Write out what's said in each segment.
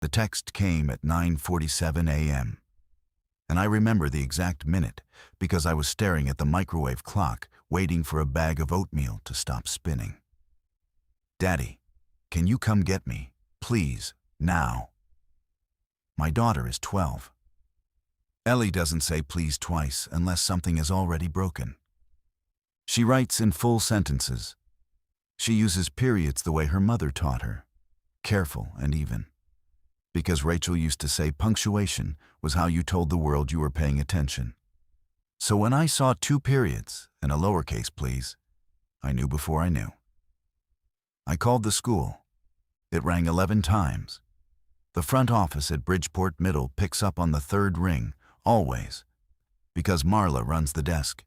The text came at 9:47 a.m., and I remember the exact minute because I was staring at the microwave clock, waiting for a bag of oatmeal to stop spinning. "Daddy, can you come get me, please, now?" My daughter is 12. Ellie doesn't say please twice unless something is already broken. She writes in full sentences. She uses periods the way her mother taught her, careful and even. Because Rachel used to say punctuation was how you told the world you were paying attention. So when I saw 2 periods and a lowercase please, I knew before I knew. I called the school. It rang 11 times. The front office at Bridgeport Middle picks up on the 3rd ring, always, because Marla runs the desk,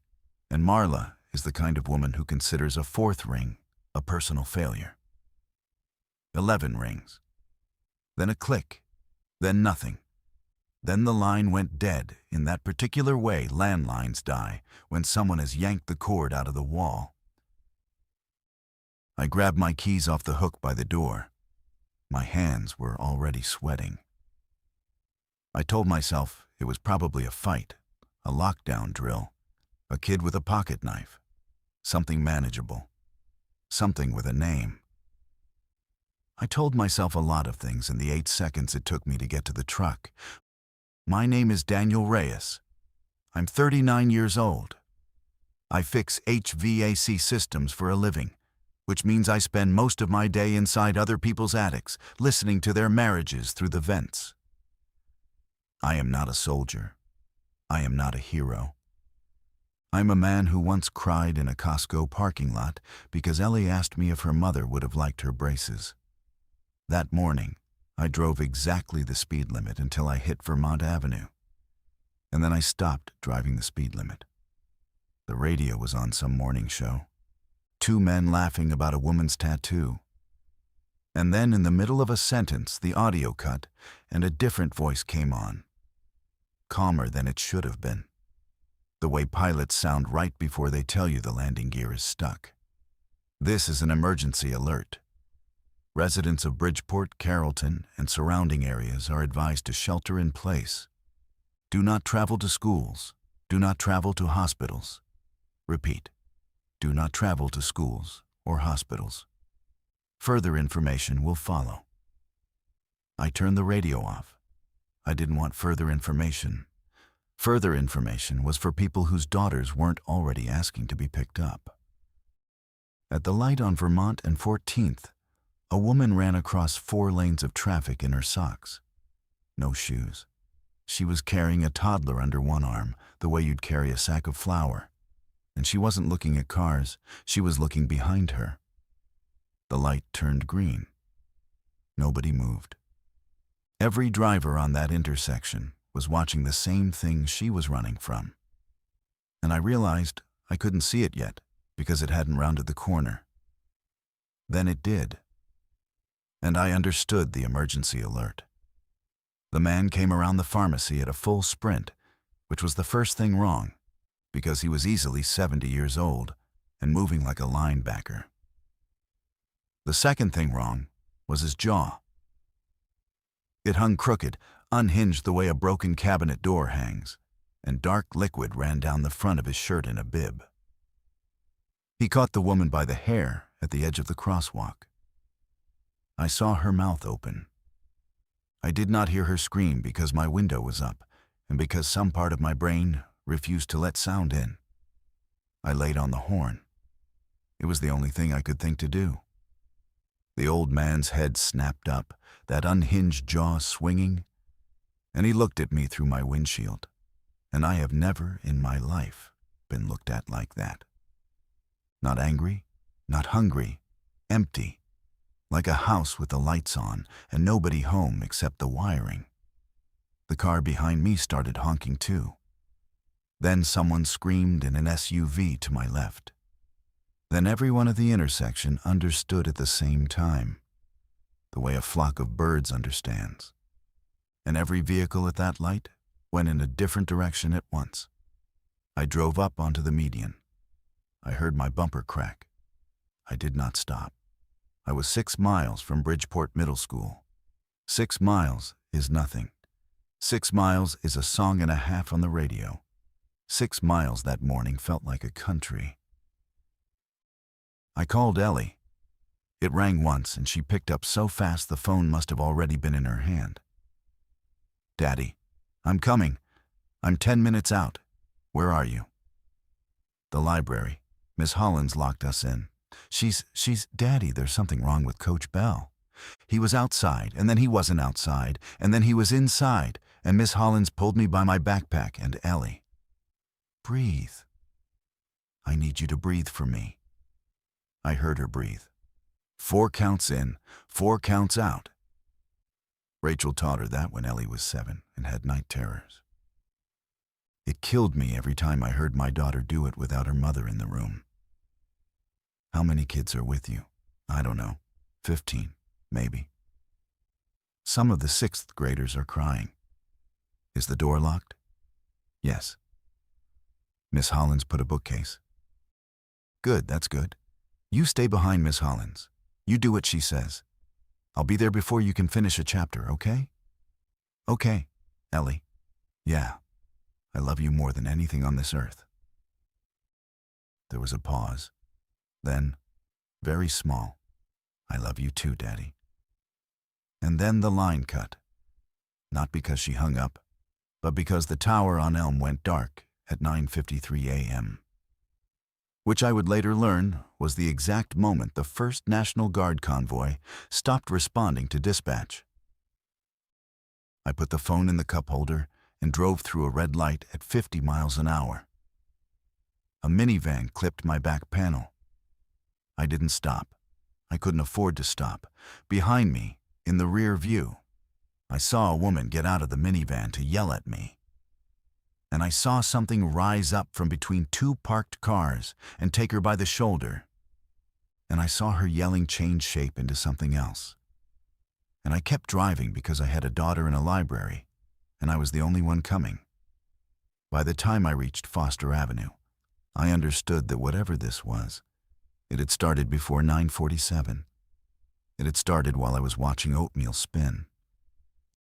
and Marla is the kind of woman who considers a 4th ring a personal failure. 11 rings. Then a click, then nothing. Then the line went dead in that particular way landlines die when someone has yanked the cord out of the wall. I grabbed my keys off the hook by the door. My hands were already sweating. I told myself it was probably a fight, a lockdown drill, a kid with a pocket knife, something manageable, something with a name. I told myself a lot of things in the 8 seconds it took me to get to the truck. My name is Daniel Reyes. I'm 39 years old. I fix HVAC systems for a living, which means I spend most of my day inside other people's attics, listening to their marriages through the vents. I am not a soldier. I am not a hero. I'm a man who once cried in a Costco parking lot because Ellie asked me if her mother would have liked her braces. That morning, I drove exactly the speed limit until I hit Vermont Avenue. And then I stopped driving the speed limit. The radio was on some morning show. 2 men laughing about a woman's tattoo. And then in the middle of a sentence, the audio cut, and a different voice came on. Calmer than it should have been. The way pilots sound right before they tell you the landing gear is stuck. This is an emergency alert. Residents of Bridgeport, Carrollton, and surrounding areas are advised to shelter in place. Do not travel to schools. Do not travel to hospitals. Repeat. Do not travel to schools or hospitals. Further information will follow. I turned the radio off. I didn't want further information. Further information was for people whose daughters weren't already asking to be picked up. At the light on Vermont and 14th, a woman ran across 4 lanes of traffic in her socks. No shoes. She was carrying a toddler under one arm, the way you'd carry a sack of flour. And she wasn't looking at cars, she was looking behind her. The light turned green. Nobody moved. Every driver on that intersection was watching the same thing she was running from. And I realized I couldn't see it yet because it hadn't rounded the corner. Then it did. And I understood the emergency alert. The man came around the pharmacy at a full sprint, which was the first thing wrong, because he was easily 70 years old and moving like a linebacker. The second thing wrong was his jaw. It hung crooked, unhinged the way a broken cabinet door hangs, and dark liquid ran down the front of his shirt in a bib. He caught the woman by the hair at the edge of the crosswalk. I saw her mouth open. I did not hear her scream because my window was up and because some part of my brain refused to let sound in. I laid on the horn. It was the only thing I could think to do. The old man's head snapped up, that unhinged jaw swinging, and he looked at me through my windshield, and I have never in my life been looked at like that. Not angry, not hungry, empty. Like a house with the lights on and nobody home except the wiring. The car behind me started honking too. Then someone screamed in an SUV to my left. Then everyone at the intersection understood at the same time, the way a flock of birds understands. And every vehicle at that light went in a different direction at once. I drove up onto the median. I heard my bumper crack. I did not stop. I was 6 miles from Bridgeport Middle School. 6 miles is nothing. 6 miles is a song and a half on the radio. 6 miles that morning felt like a country. I called Ellie. It rang once and she picked up so fast the phone must have already been in her hand. "Daddy, I'm coming. I'm 10 minutes out. Where are you?" "The library. Miss Hollins locked us in. She's, Daddy, there's something wrong with Coach Bell. He was outside, and then he wasn't outside, and then he was inside, and Miss Hollins pulled me by my backpack and Ellie. Breathe. I need you to breathe for me." I heard her breathe. 4 counts in, 4 counts out. Rachel taught her that when Ellie was 7 and had night terrors. It killed me every time I heard my daughter do it without her mother in the room. How many kids are with you? I don't know. 15, maybe. Some of the 6th graders are crying. Is the door locked? Yes. Miss Hollins put a bookcase. Good, that's good. You stay behind Miss Hollins. You do what she says. I'll be there before you can finish a chapter, okay? Okay, Ellie. Yeah, I love you more than anything on this earth. There was a pause. Then, very small, I love you too, Daddy. And then the line cut. Not because she hung up, but because the tower on Elm went dark at 9:53 a.m. Which I would later learn was the exact moment the 1st National Guard convoy stopped responding to dispatch. I put the phone in the cup holder and drove through a red light at 50 miles an hour. A minivan clipped my back panel. I didn't stop. I couldn't afford to stop. Behind me, in the rear view, I saw a woman get out of the minivan to yell at me. And I saw something rise up from between 2 parked cars and take her by the shoulder. And I saw her yelling change shape into something else. And I kept driving because I had a daughter in a library, and I was the only one coming. By the time I reached Foster Avenue, I understood that whatever this was, it had started before 9:47. It had started while I was watching oatmeal spin.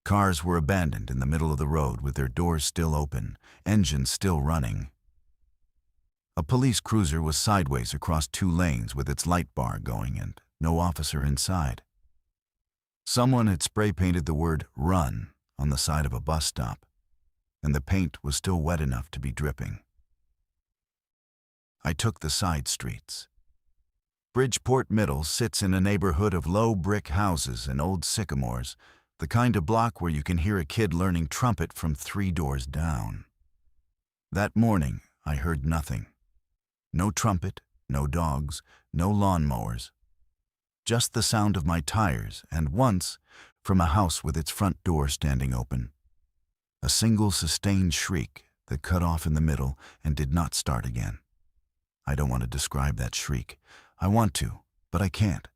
Cars were abandoned in the middle of the road with their doors still open, engines still running. A police cruiser was sideways across 2 lanes with its light bar going and no officer inside. Someone had spray-painted the word "run" on the side of a bus stop, and the paint was still wet enough to be dripping. I took the side streets. Bridgeport Middle sits in a neighborhood of low brick houses and old sycamores, the kind of block where you can hear a kid learning trumpet from 3 doors down. That morning, I heard nothing. No trumpet, no dogs, no lawnmowers. Just the sound of my tires and once, from a house with its front door standing open, a single sustained shriek that cut off in the middle and did not start again. I don't want to describe that shriek. I want to, but I can't.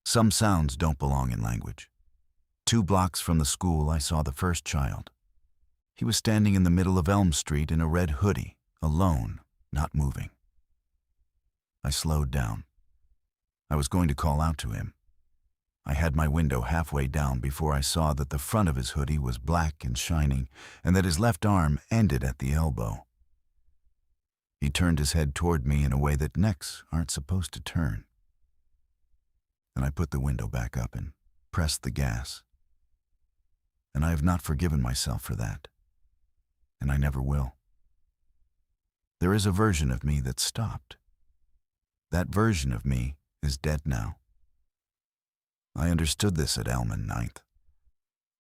Some sounds don't belong in language. 2 blocks from the school, I saw the first child. He was standing in the middle of Elm Street in a red hoodie, alone, not moving. I slowed down. I was going to call out to him. I had my window halfway down before I saw that the front of his hoodie was black and shining and that his left arm ended at the elbow. He turned his head toward me in a way that necks aren't supposed to turn. And I put the window back up and pressed the gas. And I have not forgiven myself for that. And I never will. There is a version of me that stopped. That version of me is dead now. I understood this at Elm and 9th,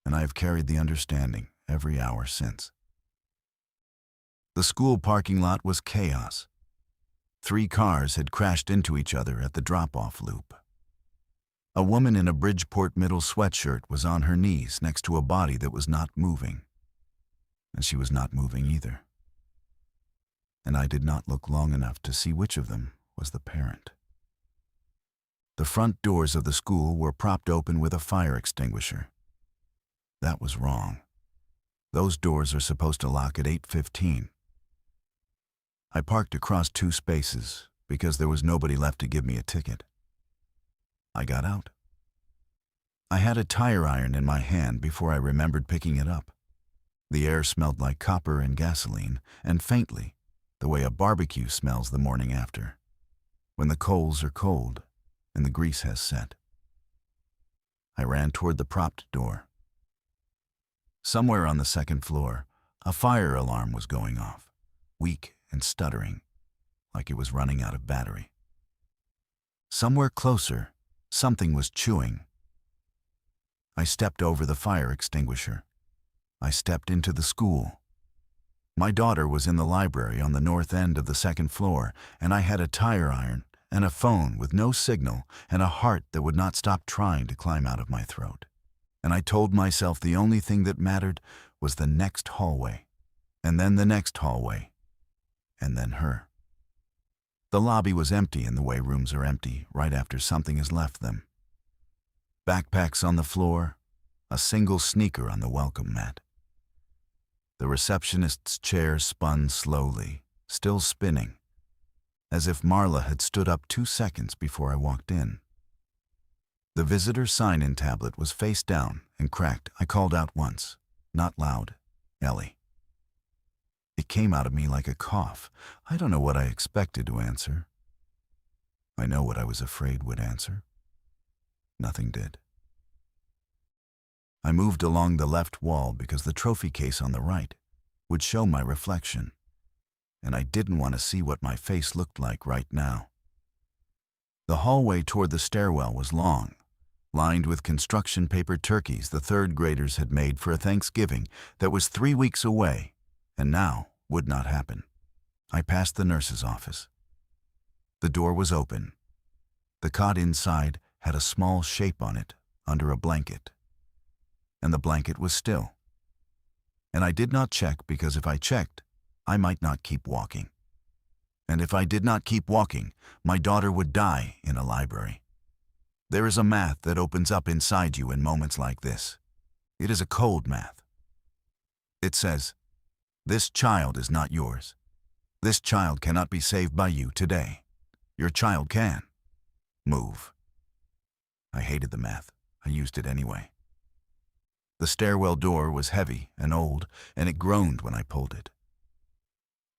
and I have carried the understanding every hour since. The school parking lot was chaos. 3 cars had crashed into each other at the drop-off loop. A woman in a Bridgeport Middle sweatshirt was on her knees next to a body that was not moving. And she was not moving either. And I did not look long enough to see which of them was the parent. The front doors of the school were propped open with a fire extinguisher. That was wrong. Those doors are supposed to lock at 8:15. I parked across 2 spaces because there was nobody left to give me a ticket. I got out. I had a tire iron in my hand before I remembered picking it up. The air smelled like copper and gasoline, and faintly, the way a barbecue smells the morning after, when the coals are cold and the grease has set. I ran toward the propped door. Somewhere on the second floor, a fire alarm was going off, weak and stuttering, like it was running out of battery. Somewhere closer, something was chewing. I stepped over the fire extinguisher. I stepped into the school. My daughter was in the library on the north end of the second floor, and I had a tire iron and a phone with no signal and a heart that would not stop trying to climb out of my throat. And I told myself the only thing that mattered was the next hallway, and then the next hallway, and then her. The lobby was empty in the way rooms are empty right after something has left them. Backpacks on the floor, a single sneaker on the welcome mat. The receptionist's chair spun slowly, still spinning, as if Marla had stood up 2 seconds before I walked in. The visitor sign-in tablet was face down and cracked. I called out once, not loud, "Ellie." It came out of me like a cough. I don't know what I expected to answer. I know what I was afraid would answer. Nothing did. I moved along the left wall because the trophy case on the right would show my reflection, and I didn't want to see what my face looked like right now. The hallway toward the stairwell was long, lined with construction paper turkeys the third graders had made for a Thanksgiving that was 3 weeks away and now would not happen. I passed the nurse's office. The door was open. The cot inside had a small shape on it under a blanket, and the blanket was still. And I did not check because if I checked, I might not keep walking. And if I did not keep walking, my daughter would die in a library. There is a math that opens up inside you in moments like this. It is a cold math. It says, this child is not yours. This child cannot be saved by you today. Your child can. Move. I hated the math. I used it anyway. The stairwell door was heavy and old, and it groaned when I pulled it.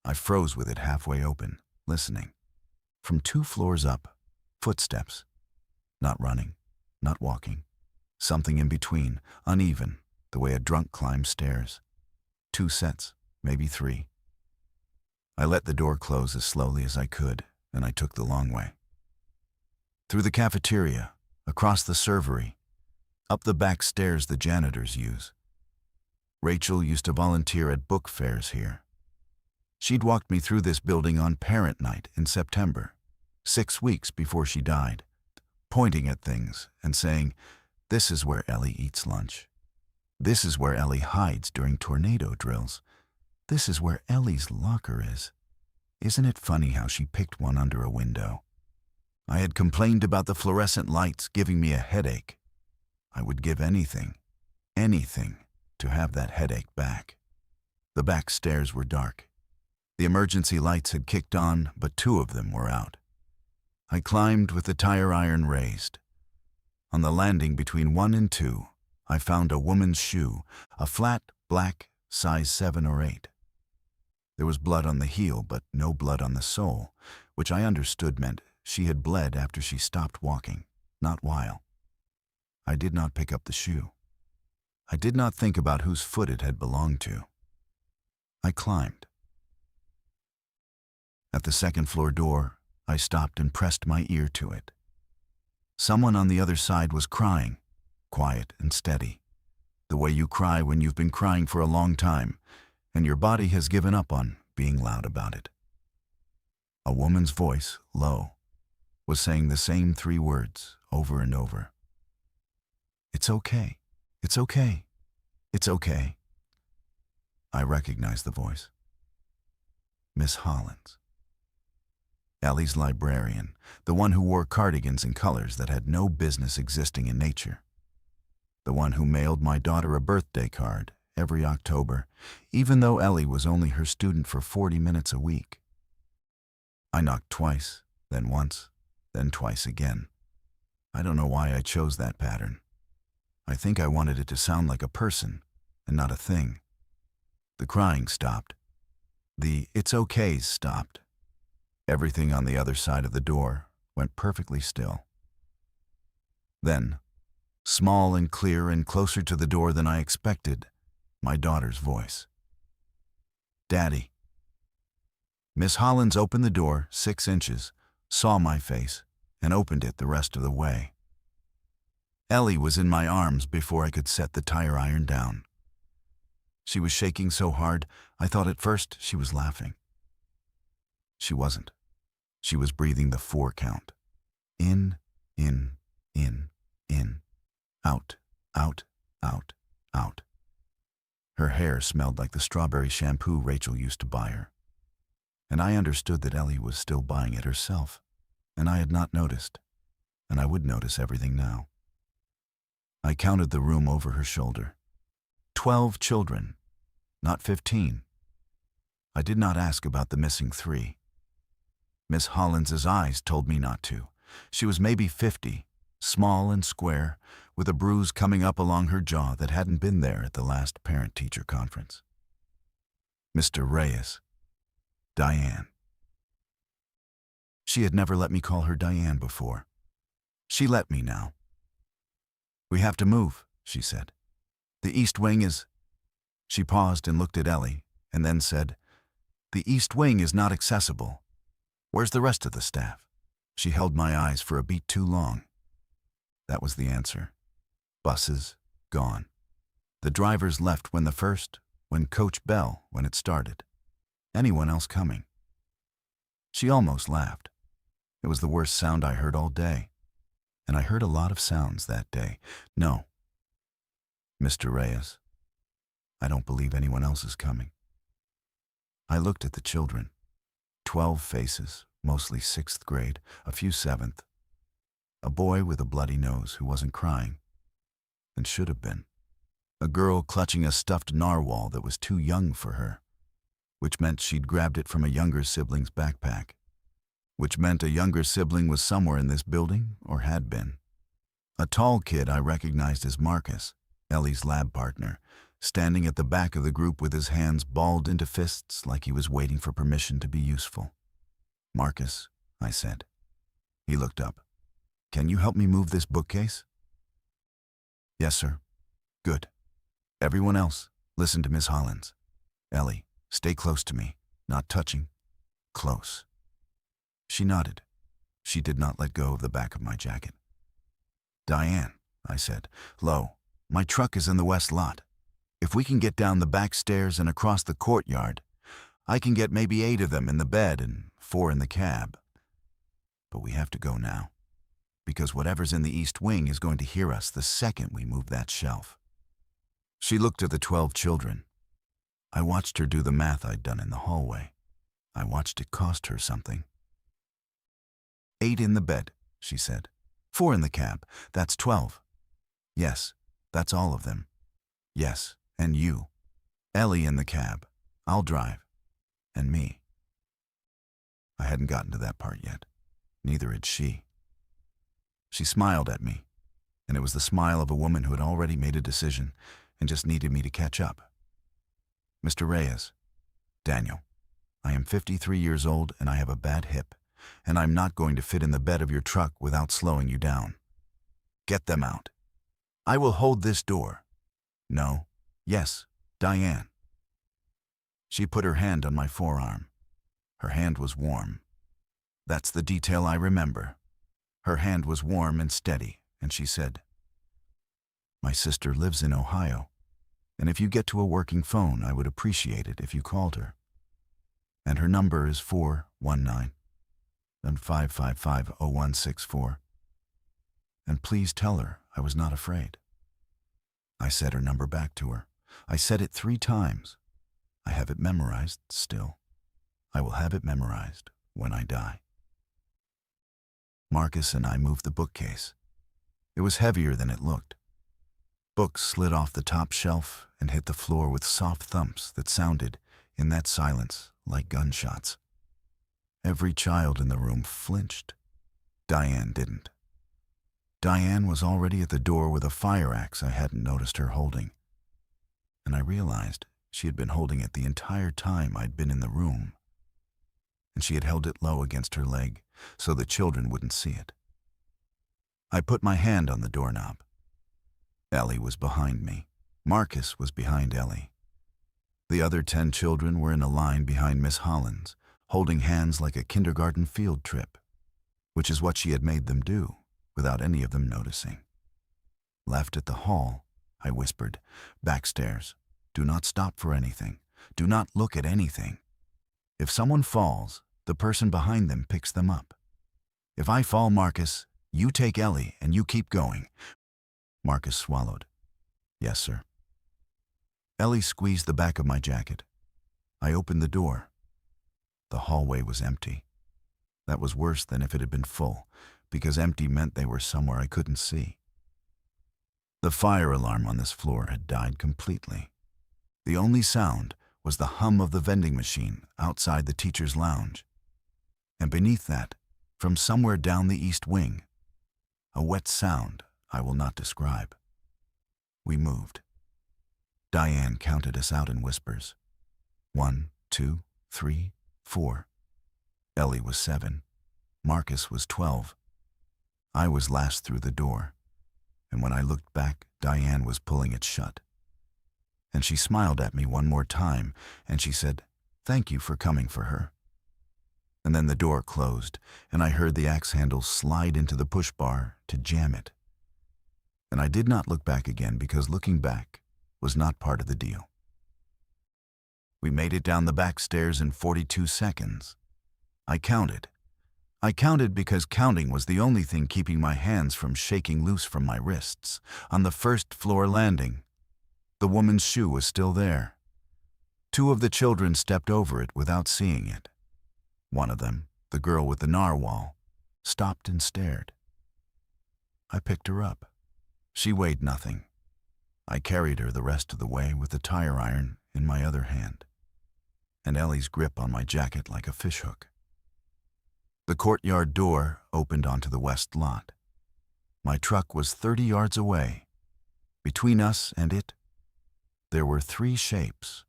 I froze with it halfway open, listening. From 2 floors up, footsteps. Not running, not walking. Something in between, uneven, the way a drunk climbs stairs. 2 sets, maybe 3. I let the door close as slowly as I could, and I took the long way. Through the cafeteria, across the servery, up the back stairs the janitors use. Rachel used to volunteer at book fairs here. She'd walked me through this building on parent night in September, 6 weeks before she died, pointing at things and saying, this is where Ellie eats lunch. This is where Ellie hides during tornado drills. This is where Ellie's locker is. Isn't it funny how she picked one under a window? I had complained about the fluorescent lights giving me a headache. I would give anything, to have that headache back. The back stairs were dark. The emergency lights had kicked on, but 2 of them were out. I climbed with the tire iron raised. On the landing between 1 and 2, I found a woman's shoe, a flat, black, size 7 or 8. There was blood on the heel, but no blood on the sole, which I understood meant she had bled after she stopped walking, not while. I did not pick up the shoe. I did not think about whose foot it had belonged to. I climbed. At the second floor door, I stopped and pressed my ear to it. Someone on the other side was crying, quiet and steady, the way you cry when you've been crying for a long time, and your body has given up on being loud about it. A woman's voice, low, was saying the same 3 words over and over. It's okay. It's okay. It's okay. I recognized the voice. Miss Hollins. Ellie's librarian, the one who wore cardigans in colors that had no business existing in nature. The one who mailed my daughter a birthday card every October, even though Ellie was only her student for 40 minutes a week. I knocked twice, then once, then twice again. I don't know why I chose that pattern. I think I wanted it to sound like a person and not a thing. The crying stopped. The "it's okays" stopped. Everything on the other side of the door went perfectly still. Then, small and clear and closer to the door than I expected, my daughter's voice. "Daddy." Miss Hollins opened the door 6 inches, saw my face, and opened it the rest of the way. Ellie was in my arms before I could set the tire iron down. She was shaking so hard, I thought at first she was laughing. She wasn't. She was breathing the 4 count. In, in, in, in. Out, out, out, out. Her hair smelled like the strawberry shampoo Rachel used to buy her. And I understood that Ellie was still buying it herself, and I had not noticed, and I would notice everything now. I counted the room over her shoulder. 12 children, not 15. I did not ask about the missing 3. Miss Hollins's eyes told me not to. She was maybe 50, small and square, with a bruise coming up along her jaw that hadn't been there at the last parent-teacher conference. Mr. Reyes. Diane. She had never let me call her Diane before. She let me now. "We have to move," she said. "The East Wing is—" She paused and looked at Ellie, and then said, "The East Wing is not accessible. Where's the rest of the staff?" She held my eyes for a beat too long. That was the answer. Buses, gone. The drivers left when Coach Bell, when it started. Anyone else coming? She almost laughed. It was the worst sound I heard all day. And I heard a lot of sounds that day. No. Mr. Reyes, I don't believe anyone else is coming. I looked at the children. 12 faces, mostly 6th grade, a few 7th. A boy with a bloody nose who wasn't crying, and should have been. A girl clutching a stuffed narwhal that was too young for her, which meant she'd grabbed it from a younger sibling's backpack, which meant a younger sibling was somewhere in this building or had been. A tall kid I recognized as Marcus, Ellie's lab partner, standing at the back of the group with his hands balled into fists like he was waiting for permission to be useful. "Marcus," I said. He looked up. "Can you help me move this bookcase?" "Yes, sir." "Good. Everyone else, listen to Miss Hollins. Ellie, stay close to me, not touching. Close." She nodded. She did not let go of the back of my jacket. "Diane," I said, "Lo, my truck is in the west lot. If we can get down the back stairs and across the courtyard, I can get maybe 8 of them in the bed and 4 in the cab. But we have to go now, because whatever's in the East Wing is going to hear us the second we move that shelf." She looked at the 12 children. I watched her do the math I'd done in the hallway. I watched it cost her something. 8 in the bed, she said. 4 in the cab. That's 12. Yes, that's all of them. Yes, and you. Ellie in the cab. I'll drive. And me. I hadn't gotten to that part yet. Neither had she. She smiled at me, and it was the smile of a woman who had already made a decision and just needed me to catch up. "Mr. Reyes, Daniel, I am 53 years old and I have a bad hip, and I'm not going to fit in the bed of your truck without slowing you down. Get them out. I will hold this door. No. Yes, Diane." She put her hand on my forearm. Her hand was warm. That's the detail I remember. Her hand was warm and steady, and she said, "My sister lives in Ohio, and if you get to a working phone, I would appreciate it if you called her. And her number is 419 and 555-0164. And please tell her I was not afraid." I said her number back to her. I said it 3 times. I have it memorized still. I will have it memorized when I die. Marcus and I moved the bookcase. It was heavier than it looked. Books slid off the top shelf and hit the floor with soft thumps that sounded, in that silence, like gunshots. Every child in the room flinched. Diane didn't. Diane was already at the door with a fire axe I hadn't noticed her holding, and I realized she had been holding it the entire time I'd been in the room, and she had held it low against her leg so the children wouldn't see it. I put my hand on the doorknob. Ellie was behind me. Marcus was behind Ellie. The other 10 children were in a line behind Miss Hollins, holding hands like a kindergarten field trip, which is what she had made them do, without any of them noticing. Left at the hall, I whispered, "Backstairs. Do not stop for anything. Do not look at anything. If someone falls, the person behind them picks them up. If I fall, Marcus, you take Ellie and you keep going." Marcus swallowed. "Yes, sir." Ellie squeezed the back of my jacket. I opened the door. The hallway was empty. That was worse than if it had been full, because empty meant they were somewhere I couldn't see. The fire alarm on this floor had died completely. The only sound was the hum of the vending machine outside the teacher's lounge. And beneath that, from somewhere down the east wing, a wet sound I will not describe. We moved. Diane counted us out in whispers. 1, 2, 3, 4. Ellie was 7. Marcus was 12. I was last through the door, and when I looked back, Diane was pulling it shut. And she smiled at me one more time, and she said, "Thank you for coming for her." And then the door closed, and I heard the axe handle slide into the push bar to jam it. And I did not look back again because looking back was not part of the deal. We made it down the back stairs in 42 seconds. I counted. I counted because counting was the only thing keeping my hands from shaking loose from my wrists. On the first floor landing, the woman's shoe was still there. 2 of the children stepped over it without seeing it. One of them, the girl with the narwhal, stopped and stared. I picked her up. She weighed nothing. I carried her the rest of the way with the tire iron in my other hand, and Ellie's grip on my jacket like a fishhook. The courtyard door opened onto the west lot. My truck was 30 yards away. Between us and it, there were 3 shapes,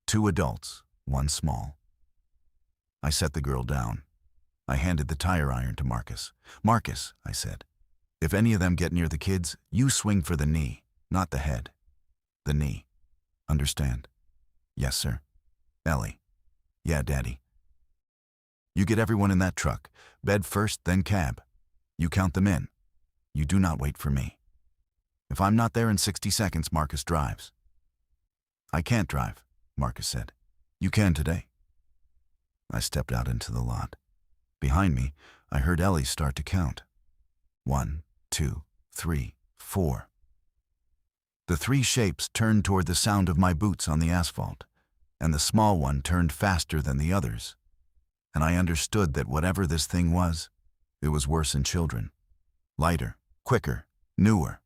2 adults, 1 small. I set the girl down. I handed the tire iron to Marcus. "Marcus," I said, "if any of them get near the kids, you swing for the knee. Not the head. The knee. Understand?" "Yes, sir." "Ellie." "Yeah, Daddy." "You get everyone in that truck. Bed first, then cab. You count them in. You do not wait for me. If I'm not there in 60 seconds, Marcus drives." "I can't drive," Marcus said. "You can today." I stepped out into the lot. Behind me, I heard Ellie start to count. 1, 2, 3, 4. The 3 shapes turned toward the sound of my boots on the asphalt, and the small one turned faster than the others. And I understood that whatever this thing was, it was worse in children. Lighter, quicker, newer.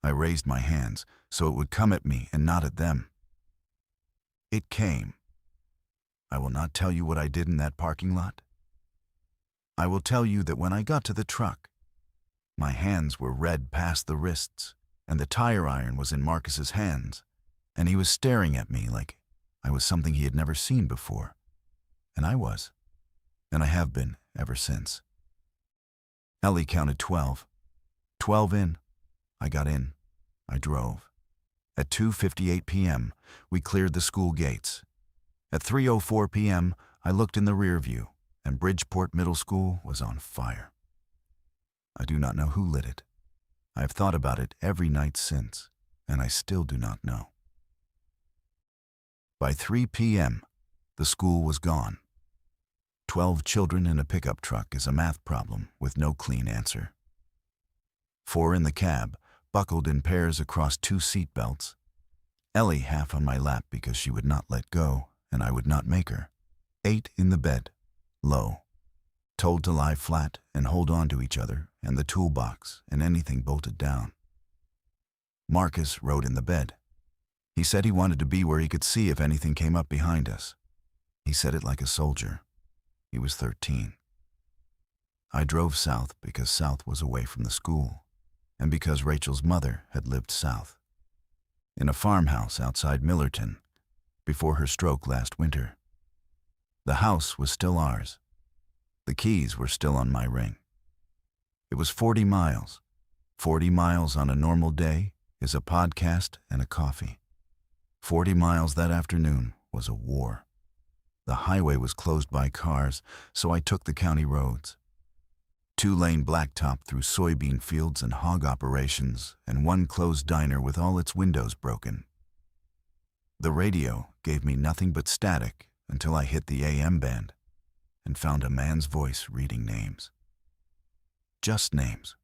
I raised my hands so it would come at me and not at them. It came. I will not tell you what I did in that parking lot. I will tell you that when I got to the truck, my hands were red past the wrists, and the tire iron was in Marcus's hands, and he was staring at me like I was something he had never seen before. And I was, and I have been ever since. Ellie counted 12. 12 in. I got in. I drove. At 2:58 p.m., we cleared the school gates. At 3:04 p.m., I looked in the rear view, and Bridgeport Middle School was on fire. I do not know who lit it. I have thought about it every night since, and I still do not know. By 3 p.m., the school was gone. 12 children in a pickup truck is a math problem with no clean answer. 4 in the cab, buckled in pairs across 2 seat belts. Ellie half on my lap because she would not let go, and I would not make her. 8 in the bed, low, told to lie flat and hold on to each other and the toolbox and anything bolted down. Marcus rode in the bed. He said he wanted to be where he could see if anything came up behind us. He said it like a soldier. He was 13. I drove south because south was away from the school, and because Rachel's mother had lived south, in a farmhouse outside Millerton, before her stroke last winter. The house was still ours. The keys were still on my ring. It was 40 miles. 40 miles on a normal day is a podcast and a coffee. 40 miles that afternoon was a war. The highway was closed by cars, so I took the county roads. 2-lane blacktop through soybean fields and hog operations, and one closed diner with all its windows broken. The radio gave me nothing but static until I hit the AM band and found a man's voice reading names. Just names.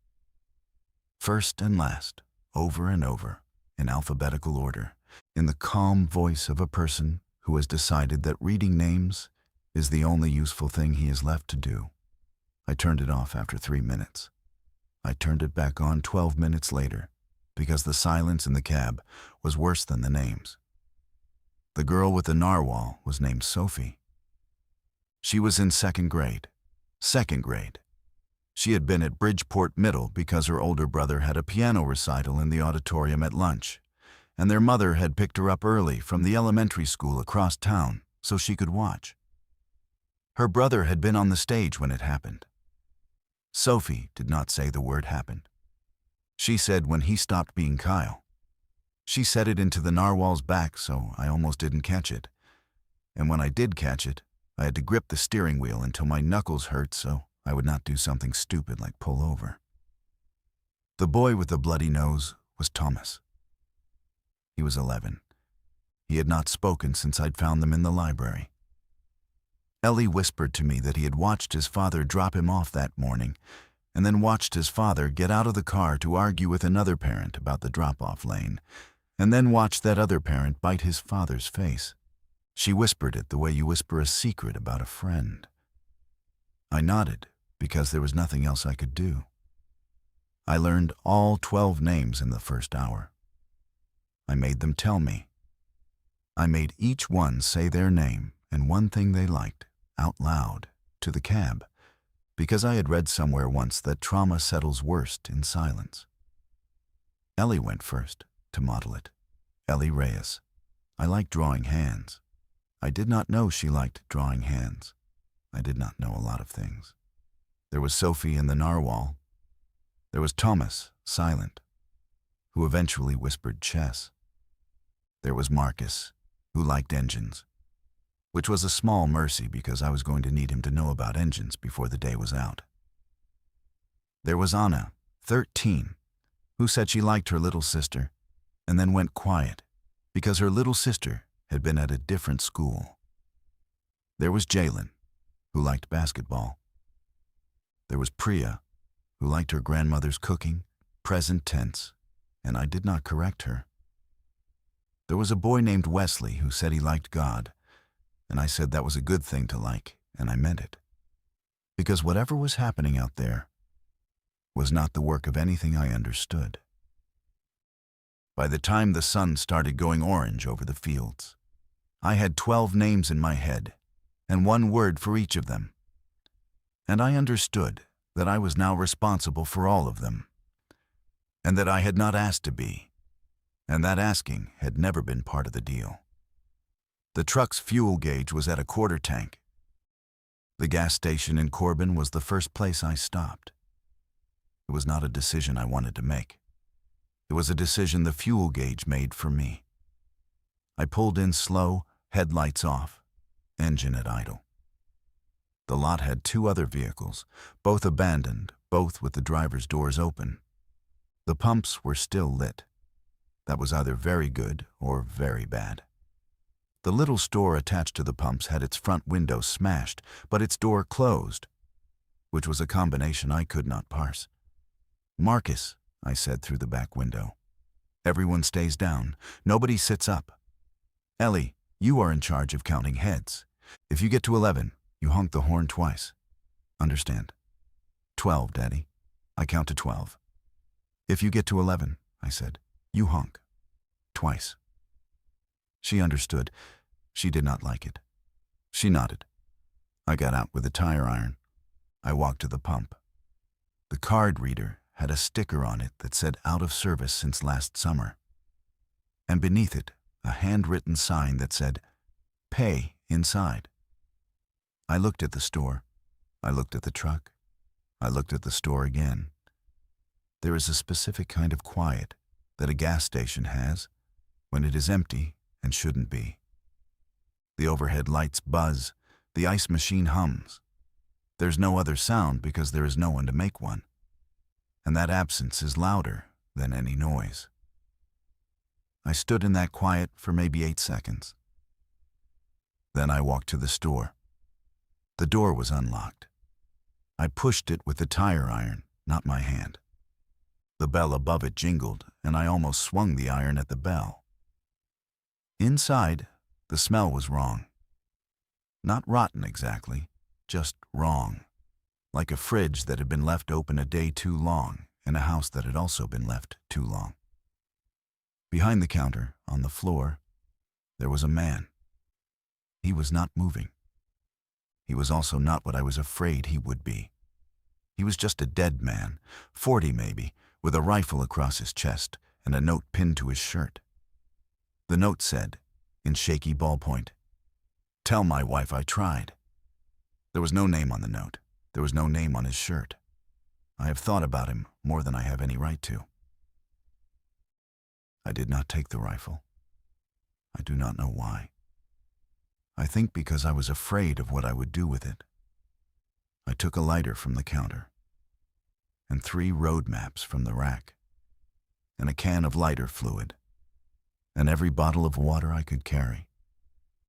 First and last, over and over, in alphabetical order, in the calm voice of a person who has decided that reading names is the only useful thing he is left to do. I turned it off after 3 minutes. I turned it back on 12 minutes later, because the silence in the cab was worse than the names. The girl with the narwhal was named Sophie. She was in second grade. Second grade. She had been at Bridgeport Middle because her older brother had a piano recital in the auditorium at lunch, and their mother had picked her up early from the elementary school across town so she could watch. Her brother had been on the stage when it happened. Sophie did not say the word happened. She said when he stopped being Kyle. She said it into the narwhal's back, so I almost didn't catch it. And when I did catch it, I had to grip the steering wheel until my knuckles hurt so I would not do something stupid like pull over. The boy with the bloody nose was Thomas. He was 11. He had not spoken since I'd found them in the library. Ellie whispered to me that he had watched his father drop him off that morning, and then watched his father get out of the car to argue with another parent about the drop-off lane, and then watched that other parent bite his father's face. She whispered it the way you whisper a secret about a friend. I nodded because there was nothing else I could do. I learned all 12 names in the first hour. I made them tell me. I made each one say their name and one thing they liked, out loud, to the cab, because I had read somewhere once that trauma settles worst in silence. Ellie went first, to model it. Ellie Reyes. I like drawing hands. I did not know she liked drawing hands. I did not know a lot of things. There was Sophie and the narwhal. There was Thomas, silent, who eventually whispered chess. There was Marcus, who liked engines, which was a small mercy because I was going to need him to know about engines before the day was out. There was Anna, 13, who said she liked her little sister and then went quiet because her little sister had been at a different school. There was Jalen, who liked basketball. There was Priya, who liked her grandmother's cooking, present tense, and I did not correct her. There was a boy named Wesley who said he liked God, and I said that was a good thing to like, and I meant it. Because whatever was happening out there was not the work of anything I understood. By the time the sun started going orange over the fields, I had 12 names in my head, and one word for each of them. And I understood that I was now responsible for all of them, and that I had not asked to be, and that asking had never been part of the deal. The truck's fuel gauge was at a quarter tank. The gas station in Corbin was the first place I stopped. It was not a decision I wanted to make. It was a decision the fuel gauge made for me. I pulled in slow, headlights off, engine at idle. The lot had 2 other vehicles, both abandoned, both with the driver's doors open. The pumps were still lit. That was either very good or very bad. The little store attached to the pumps had its front window smashed, but its door closed, which was a combination I could not parse. "Marcus," I said through the back window. "Everyone stays down. Nobody sits up. Ellie, you are in charge of counting heads. If you get to 11, you honk the horn twice. Understand?" 12, Daddy. I count to 12. "If you get to 11, I said, you honk. Twice." She understood. She did not like it. She nodded. I got out with a tire iron. I walked to the pump. The card reader had a sticker on it that said out of service since last summer. And beneath it, a handwritten sign that said, pay inside. I looked at the store. I looked at the truck. I looked at the store again. There is a specific kind of quiet that a gas station has when it is empty and shouldn't be. The overhead lights buzz. The ice machine hums. There's no other sound because there is no one to make one. And that absence is louder than any noise. I stood in that quiet for maybe 8 seconds. Then I walked to the store. The door was unlocked. I pushed it with the tire iron, not my hand. The bell above it jingled, and I almost swung the iron at the bell. Inside, the smell was wrong. Not rotten exactly, just wrong. Like a fridge that had been left open a day too long in a house that had also been left too long. Behind the counter, on the floor, there was a man. He was not moving. He was also not what I was afraid he would be. He was just a dead man, 40 maybe, with a rifle across his chest and a note pinned to his shirt. The note said, in shaky ballpoint, "Tell my wife I tried." There was no name on the note. There was no name on his shirt. I have thought about him more than I have any right to. I did not take the rifle. I do not know why. I think because I was afraid of what I would do with it. I took a lighter from the counter, and 3 road maps from the rack, and a can of lighter fluid, and every bottle of water I could carry,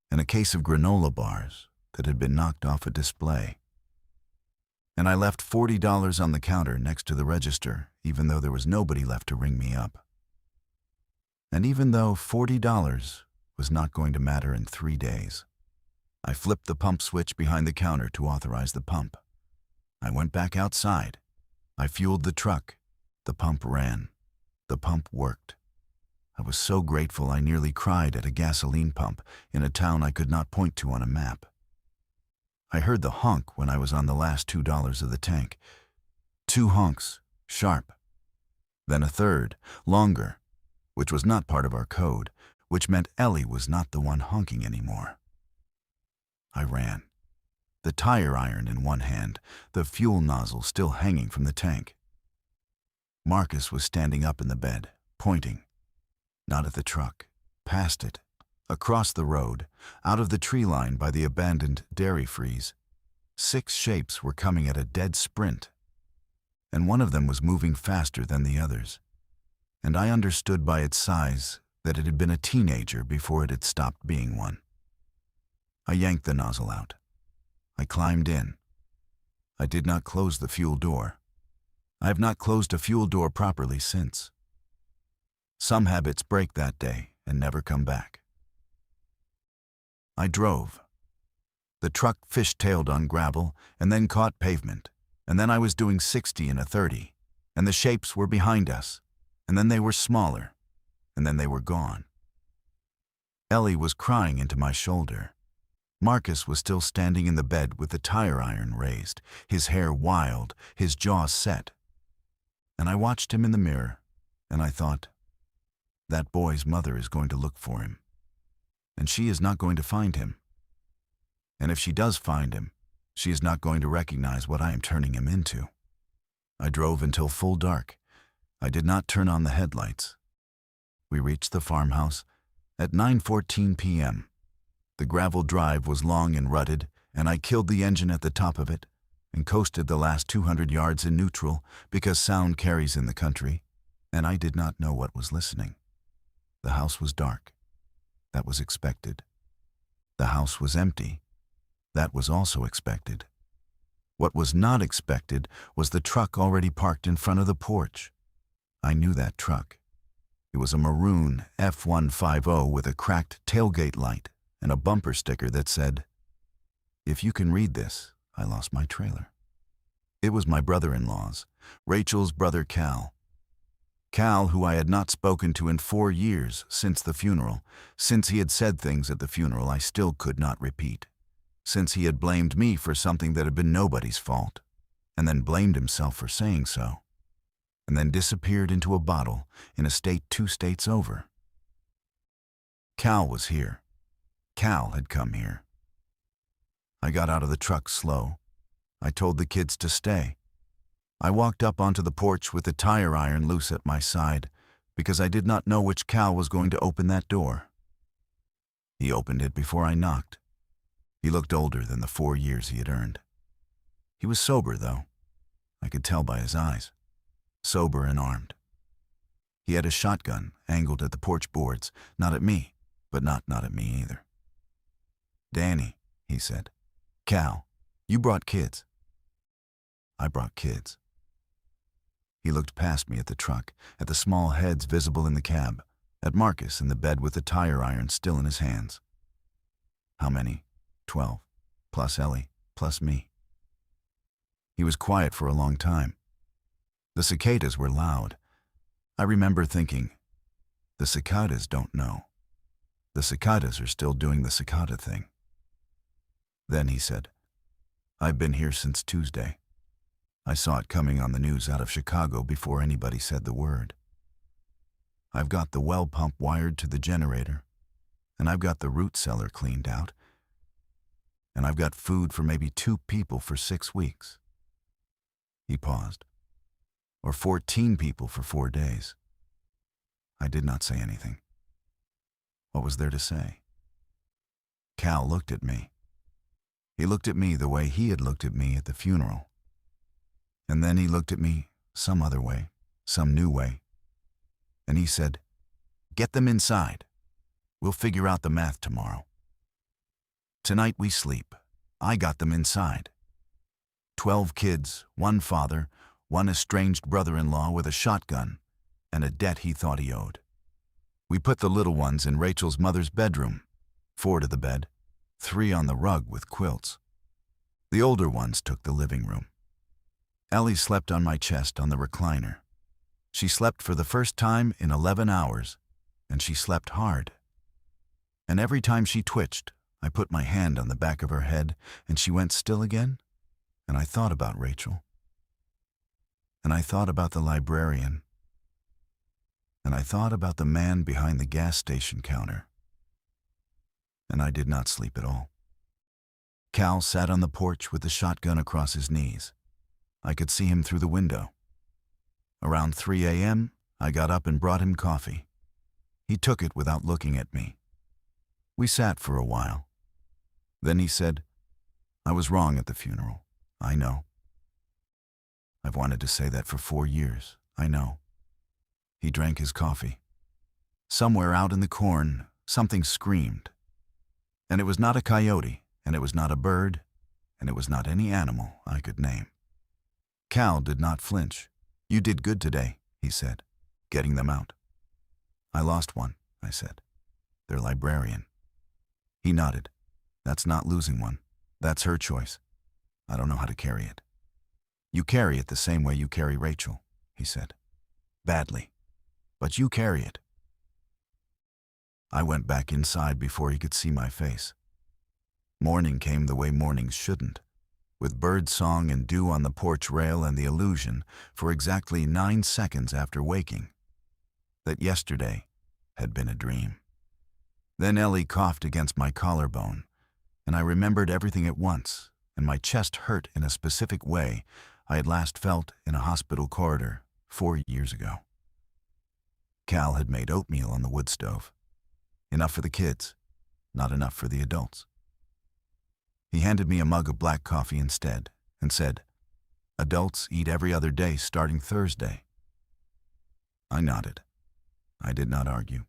and a case of granola bars that had been knocked off a display. And I left $40 on the counter next to the register, even though there was nobody left to ring me up. And even though $40 was not going to matter in 3 days, I flipped the pump switch behind the counter to authorize the pump. I went back outside. I fueled the truck. The pump ran. The pump worked. I was so grateful I nearly cried at a gasoline pump in a town I could not point to on a map. I heard the honk when I was on the last $2 of the tank. 2 honks, sharp. Then a third, longer, which was not part of our code, which meant Ellie was not the one honking anymore. I ran, the tire iron in one hand, the fuel nozzle still hanging from the tank. Marcus was standing up in the bed, pointing, not at the truck, past it, across the road, out of the tree line by the abandoned dairy freeze. 6 shapes were coming at a dead sprint, and one of them was moving faster than the others, and I understood by its size that it had been a teenager before it had stopped being one. I yanked the nozzle out. I climbed in. I did not close the fuel door. I have not closed a fuel door properly since. Some habits break that day and never come back. I drove. The truck fish-tailed on gravel and then caught pavement, and then I was doing 60 in a 30, and the shapes were behind us, and then they were smaller, and then they were gone. Ellie was crying into my shoulder. Marcus was still standing in the bed with the tire iron raised, his hair wild, his jaw set. And I watched him in the mirror, and I thought, that boy's mother is going to look for him, and she is not going to find him. And if she does find him, she is not going to recognize what I am turning him into. I drove until full dark. I did not turn on the headlights. We reached the farmhouse at 9:14 p.m. The gravel drive was long and rutted, and I killed the engine at the top of it and coasted the last 200 yards in neutral because sound carries in the country, and I did not know what was listening. The house was dark. That was expected. The house was empty. That was also expected. What was not expected was the truck already parked in front of the porch. I knew that truck. It was a maroon F-150 with a cracked tailgate light and a bumper sticker that said, "If you can read this, I lost my trailer." It was my brother-in-law's, Rachel's brother Cal. Cal, who I had not spoken to in 4 years since the funeral, since he had said things at the funeral I still could not repeat, since he had blamed me for something that had been nobody's fault. and then blamed himself for saying so, and then disappeared into a bottle in a state 2 states over. Cal was here. Cal had come here. I got out of the truck slow. I told the kids to stay. I walked up onto the porch with the tire iron loose at my side because I did not know which Cal was going to open that door. He opened it before I knocked. He looked older than the 4 years he had earned. He was sober, though. I could tell by his eyes. Sober and armed. He had a shotgun angled at the porch boards, not at me, but not at me either. "Danny," he said. "Cal, you brought kids." I brought kids. He looked past me at the truck, at the small heads visible in the cab, at Marcus in the bed with the tire iron still in his hands. How many? 12, plus Ellie, plus me. He was quiet for a long time. The cicadas were loud. I remember thinking, the cicadas don't know. The cicadas are still doing the cicada thing. Then he said, "I've been here since Tuesday. I saw it coming on the news out of Chicago before anybody said the word. I've got the well pump wired to the generator, and I've got the root cellar cleaned out, and I've got food for maybe 2 people for 6 weeks. He paused. Or 14 people for 4 days. I did not say anything. What was there to say? Cal looked at me. He looked at me the way he had looked at me at the funeral. And then he looked at me some other way, some new way. And he said, "Get them inside. We'll figure out the math tomorrow. Tonight we sleep. I got them inside. 12 kids, 1 father, 1 estranged brother-in-law with a shotgun, and a debt he thought he owed. We put the little ones in Rachel's mother's bedroom, 4 to the bed, 3 on the rug with quilts. The older ones took the living room. Ellie slept on my chest on the recliner. She slept for the first time in 11 hours, and she slept hard. And every time she twitched, I put my hand on the back of her head, and she went still again, and I thought about Rachel. And I thought about the librarian. And I thought about the man behind the gas station counter. And I did not sleep at all. Cal sat on the porch with the shotgun across his knees. I could see him through the window. Around 3 a.m., I got up and brought him coffee. He took it without looking at me. We sat for a while. Then he said, "I was wrong at the funeral. I know. I've wanted to say that for 4 years. I know." He drank his coffee. Somewhere out in the corn, something screamed. And it was not a coyote, and it was not a bird, and it was not any animal I could name. Cal did not flinch. "You did good today," he said, "getting them out." "I lost one," I said. "Their librarian." He nodded. "That's not losing one. That's her choice. I don't know how to carry it." "You carry it the same way you carry Rachel," he said. "Badly. But you carry it." I went back inside before he could see my face. Morning came the way mornings shouldn't, with bird song and dew on the porch rail and the illusion, for exactly 9 seconds after waking, that yesterday had been a dream. Then Ellie coughed against my collarbone, and I remembered everything at once, and my chest hurt in a specific way I had last felt in a hospital corridor 4 years ago. Cal had made oatmeal on the wood stove. Enough for the kids, not enough for the adults. He handed me a mug of black coffee instead and said, "Adults eat every other day starting Thursday." I nodded. I did not argue.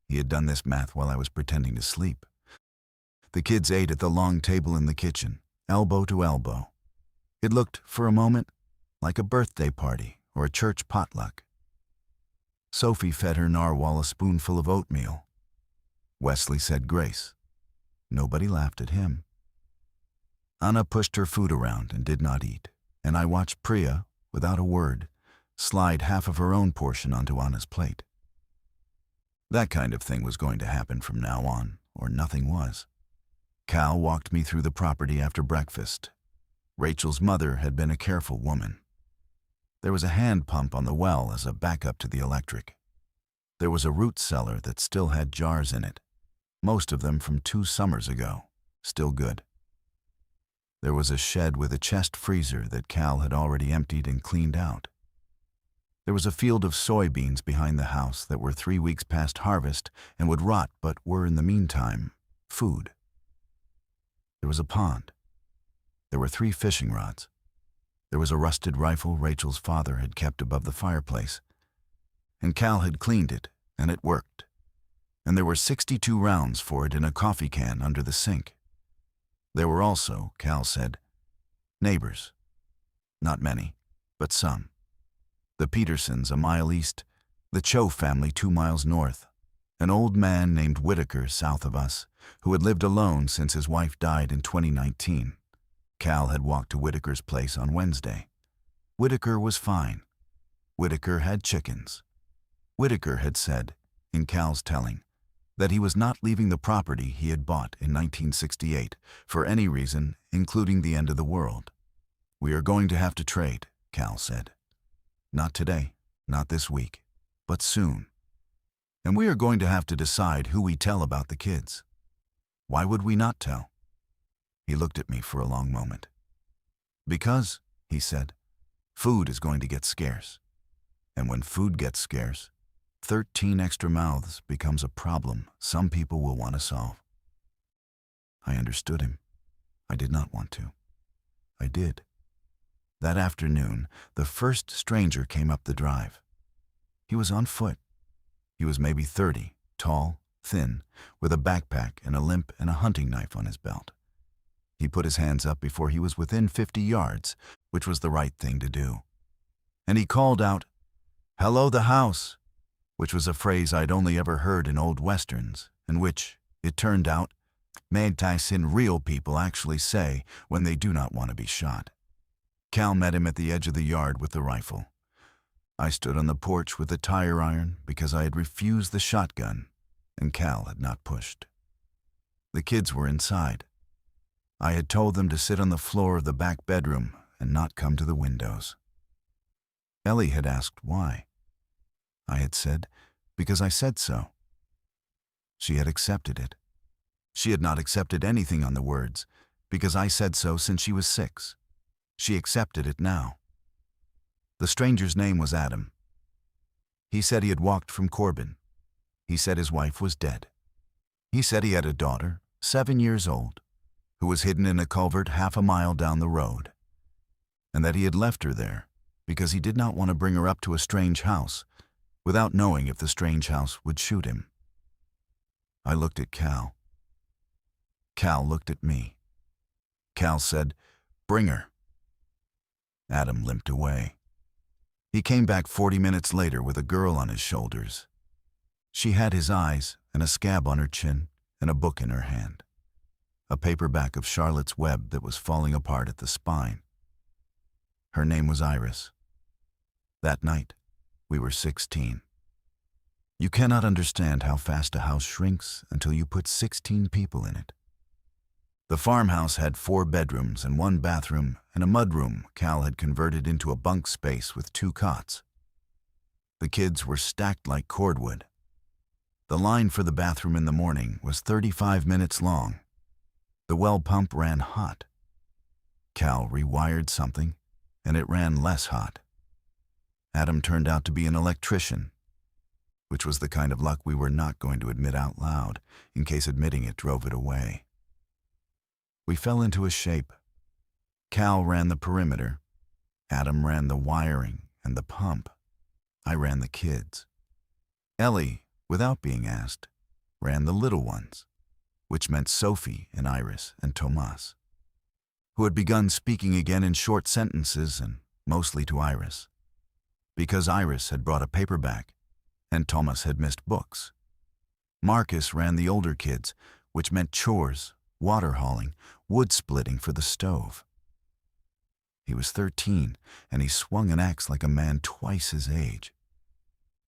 He had done this math while I was pretending to sleep. The kids ate at the long table in the kitchen, elbow to elbow. It looked, for a moment, like a birthday party or a church potluck. Sophie fed her narwhal a spoonful of oatmeal. Wesley said grace. Nobody laughed at him. Anna pushed her food around and did not eat, and I watched Priya, without a word, slide half of her own portion onto Anna's plate. That kind of thing was going to happen from now on, or nothing was. Cal walked me through the property after breakfast. Rachel's mother had been a careful woman. There was a hand pump on the well as a backup to the electric. There was a root cellar that still had jars in it, most of them from 2 summers ago, still good. There was a shed with a chest freezer that Cal had already emptied and cleaned out. There was a field of soybeans behind the house that were 3 weeks past harvest and would rot but were, in the meantime, food. There was a pond. There were 3 fishing rods. There was a rusted rifle Rachel's father had kept above the fireplace, and Cal had cleaned it, and it worked. And there were 62 rounds for it in a coffee can under the sink. There were also, Cal said, neighbors. Not many, but some. The Petersons a mile east, the Cho family 2 miles north, an old man named Whitaker south of us, who had lived alone since his wife died in 2019. Cal had walked to Whitaker's place on Wednesday. Whitaker was fine. Whitaker had chickens. Whitaker had said, in Cal's telling, that he was not leaving the property he had bought in 1968 for any reason, including the end of the world. We are going to have to trade, Cal said. Not today, not this week, but soon. And we are going to have to decide who we tell about the kids. Why would we not tell? He looked at me for a long moment. Because, he said, food is going to get scarce. And when food gets scarce, 13 extra mouths becomes a problem some people will want to solve. I understood him. I did not want to. I did. That afternoon, the first stranger came up the drive. He was on foot. He was maybe 30, tall, thin, with a backpack and a limp and a hunting knife on his belt. He put his hands up before he was within 50 yards, which was the right thing to do. And he called out, "Hello, the house," which was a phrase I'd only ever heard in old westerns, and which, it turned out, Magtai-Sin real people actually say when they do not want to be shot. Cal met him at the edge of the yard with the rifle. I stood on the porch with the tire iron because I had refused the shotgun, and Cal had not pushed. The kids were inside. I had told them to sit on the floor of the back bedroom and not come to the windows. Ellie had asked why. I had said, because I said so. She had accepted it. She had not accepted anything on the words, because I said so since she was 6. She accepted it now. The stranger's name was Adam. He said he had walked from Corbin. He said his wife was dead. He said he had a daughter, 7 years old, who was hidden in a culvert half a mile down the road, and that he had left her there because he did not want to bring her up to a strange house without knowing if the strange house would shoot him. I looked at Cal. Cal looked at me. Cal said, "Bring her." Adam limped away. He came back 40 minutes later with a girl on his shoulders. She had his eyes and a scab on her chin and a book in her hand, a paperback of Charlotte's Web that was falling apart at the spine. Her name was Iris. That night, we were 16. You cannot understand how fast a house shrinks until you put 16 people in it. The farmhouse had 4 bedrooms and 1 bathroom and a mudroom Cal had converted into a bunk space with 2 cots. The kids were stacked like cordwood. The line for the bathroom in the morning was 35 minutes long. The well pump ran hot. Cal rewired something, and it ran less hot. Adam turned out to be an electrician, which was the kind of luck we were not going to admit out loud, in case admitting it drove it away. We fell into a shape. Cal ran the perimeter. Adam ran the wiring and the pump. I ran the kids. Ellie, without being asked, ran the little ones, which meant Sophie and Iris and Tomas, who had begun speaking again in short sentences and mostly to Iris, because Iris had brought a paperback and Thomas had missed books. Marcus ran the older kids, which meant chores, water hauling, wood splitting for the stove. He was 13, and he swung an axe like a man twice his age.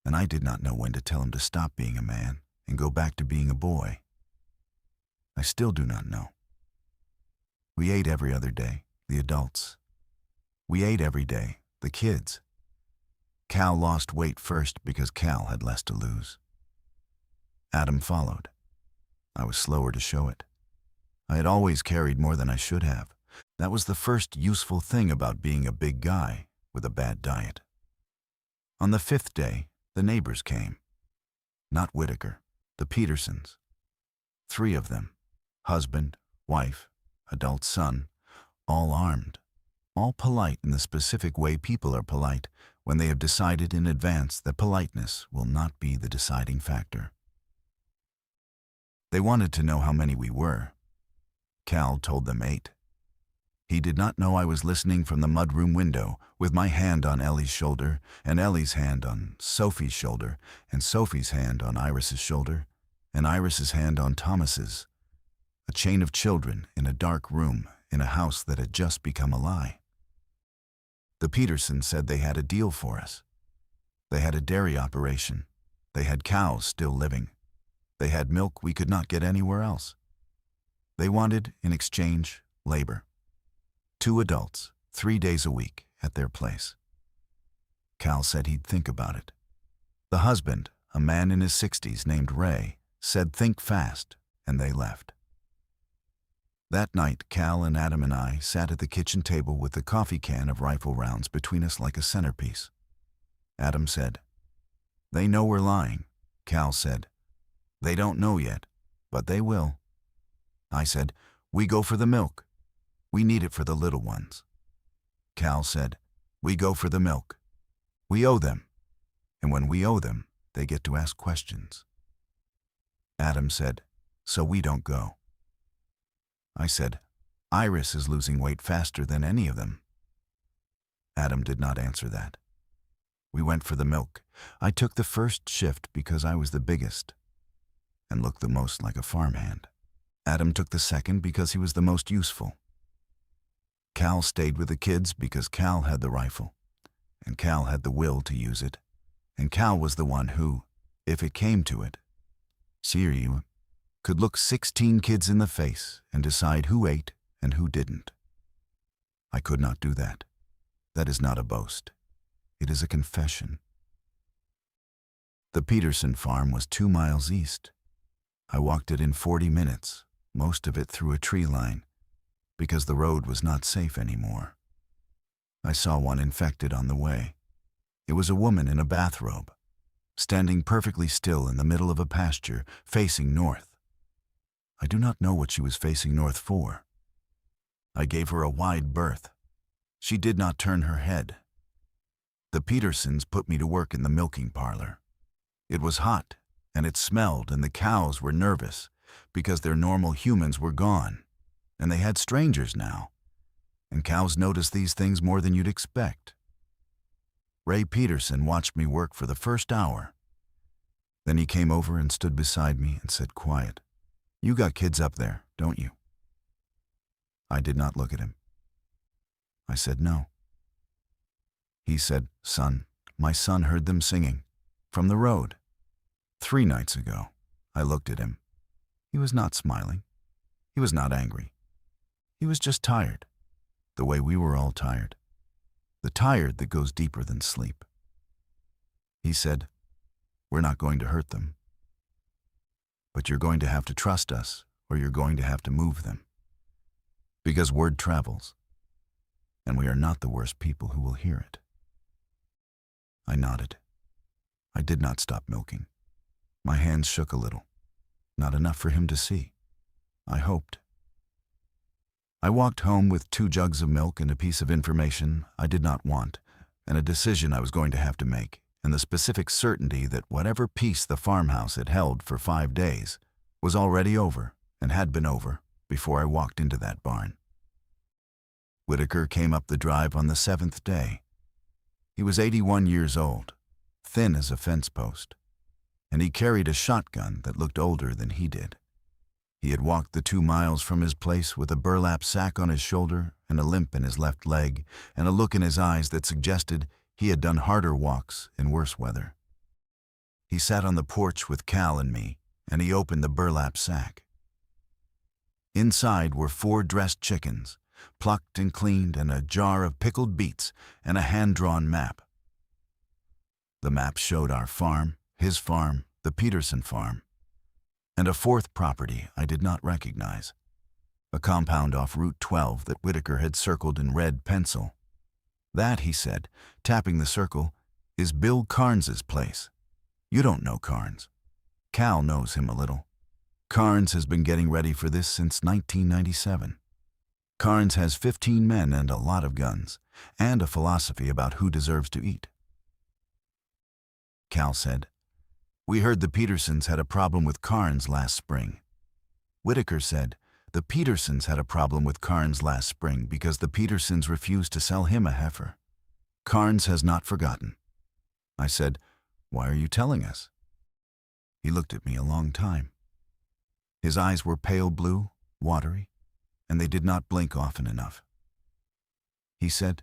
And I did not know when to tell him to stop being a man and go back to being a boy. I still do not know. We ate every other day, the adults. We ate every day, the kids. Cal lost weight first because Cal had less to lose. Adam followed. I was slower to show it. I had always carried more than I should have. That was the first useful thing about being a big guy with a bad diet. On the 5th day, the neighbors came. Not Whitaker, the Petersons. 3 of them, husband, wife, adult son, all armed, all polite in the specific way people are polite when they have decided in advance that politeness will not be the deciding factor. They wanted to know how many we were. Cal told them 8. He did not know I was listening from the mudroom window with my hand on Ellie's shoulder and Ellie's hand on Sophie's shoulder and Sophie's hand on Iris's shoulder and Iris's hand on Thomas's. A chain of children in a dark room in a house that had just become a lie. The Petersons said they had a deal for us. They had a dairy operation. They had cows still living. They had milk we could not get anywhere else. They wanted, in exchange, labor. 2 adults, 3 days a week, at their place. Cal said he'd think about it. The husband, a man in his 60s named Ray, said think fast, and they left. That night, Cal and Adam and I sat at the kitchen table with the coffee can of rifle rounds between us like a centerpiece. Adam said, "They know we're lying." Cal said, "They don't know yet, but they will." I said, "We go for the milk. We need it for the little ones." Cal said, "We go for the milk. We owe them. And when we owe them, they get to ask questions." Adam said, "So we don't go." I said, "Iris is losing weight faster than any of them." Adam did not answer that. We went for the milk. I took the first shift because I was the biggest and looked the most like a farmhand. Adam took the second because he was the most useful. Cal stayed with the kids because Cal had the rifle, and Cal had the will to use it, and Cal was the one who, if it came to it, Siri could look 16 kids in the face and decide who ate and who didn't. I could not do that. That is not a boast. It is a confession. The Peterson farm was 2 miles east. I walked it in 40 minutes, most of it through a tree line, because the road was not safe anymore. I saw one infected on the way. It was a woman in a bathrobe, standing perfectly still in the middle of a pasture, facing north. I do not know what she was facing north for. I gave her a wide berth. She did not turn her head. The Petersons put me to work in the milking parlor. It was hot, and it smelled, and the cows were nervous because their normal humans were gone, and they had strangers now. And cows notice these things more than you'd expect. Ray Peterson watched me work for the first hour. Then he came over and stood beside me and said, "Quiet. You got kids up there, don't you?" I did not look at him. I said, "No." He said, "Son, my son heard them singing from the road 3 nights ago." I looked at him. He was not smiling. He was not angry. He was just tired, the way we were all tired, the tired that goes deeper than sleep. He said, "We're not going to hurt them. But you're going to have to trust us, or you're going to have to move them. Because word travels, and we are not the worst people who will hear it." I nodded. I did not stop milking. My hands shook a little, not enough for him to see. I hoped. I walked home with 2 jugs of milk and a piece of information I did not want, and a decision I was going to have to make, and the specific certainty that whatever peace the farmhouse had held for 5 days was already over and had been over before I walked into that barn. Whitaker came up the drive on the 7th day. He was 81 years old, thin as a fence post, and he carried a shotgun that looked older than he did. He had walked the 2 miles from his place with a burlap sack on his shoulder and a limp in his left leg and a look in his eyes that suggested he had done harder walks in worse weather. He sat on the porch with Cal and me, and he opened the burlap sack. Inside were 4 dressed chickens, plucked and cleaned, and a jar of pickled beets, and a hand-drawn map. The map showed our farm, his farm, the Peterson farm, and a fourth property I did not recognize, a compound off Route 12 that Whitaker had circled in red pencil. That, he said, tapping the circle, is Bill Carnes's place. You don't know Carnes. Cal knows him a little. Carnes has been getting ready for this since 1997. Carnes has 15 men and a lot of guns, and a philosophy about who deserves to eat. Cal said, "We heard the Petersons had a problem with Carnes last spring." Whitaker said, "The Petersons had a problem with Carnes last spring because the Petersons refused to sell him a heifer. Carnes has not forgotten." I said, "Why are you telling us?" He looked at me a long time. His eyes were pale blue, watery, and they did not blink often enough. He said,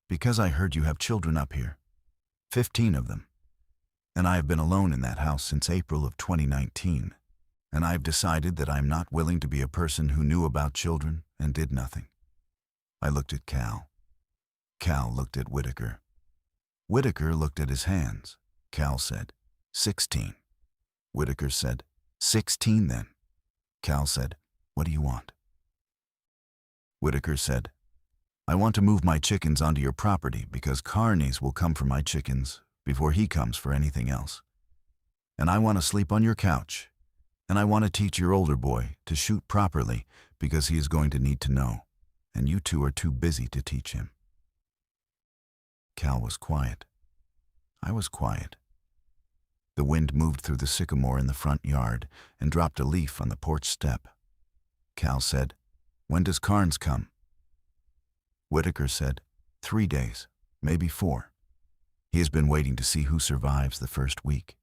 "Because I heard you have children up here, 15 of them, and I have been alone in that house since April of 2019, and I have decided that I am not willing to be a person who knew about children and did nothing." I looked at Cal. Cal looked at Whitaker. Whitaker looked at his hands. Cal said, 16. Whitaker said, 16 then. Cal said, "What do you want?" Whitaker said, "I want to move my chickens onto your property because Carnes will come for my chickens before he comes for anything else. And I want to sleep on your couch. And I want to teach your older boy to shoot properly because he is going to need to know, and you two are too busy to teach him." Cal was quiet. I was quiet. The wind moved through the sycamore in the front yard and dropped a leaf on the porch step. Cal said, "When does Carnes come?" Whitaker said, 3 days, maybe 4. He has been waiting to see who survives the first week.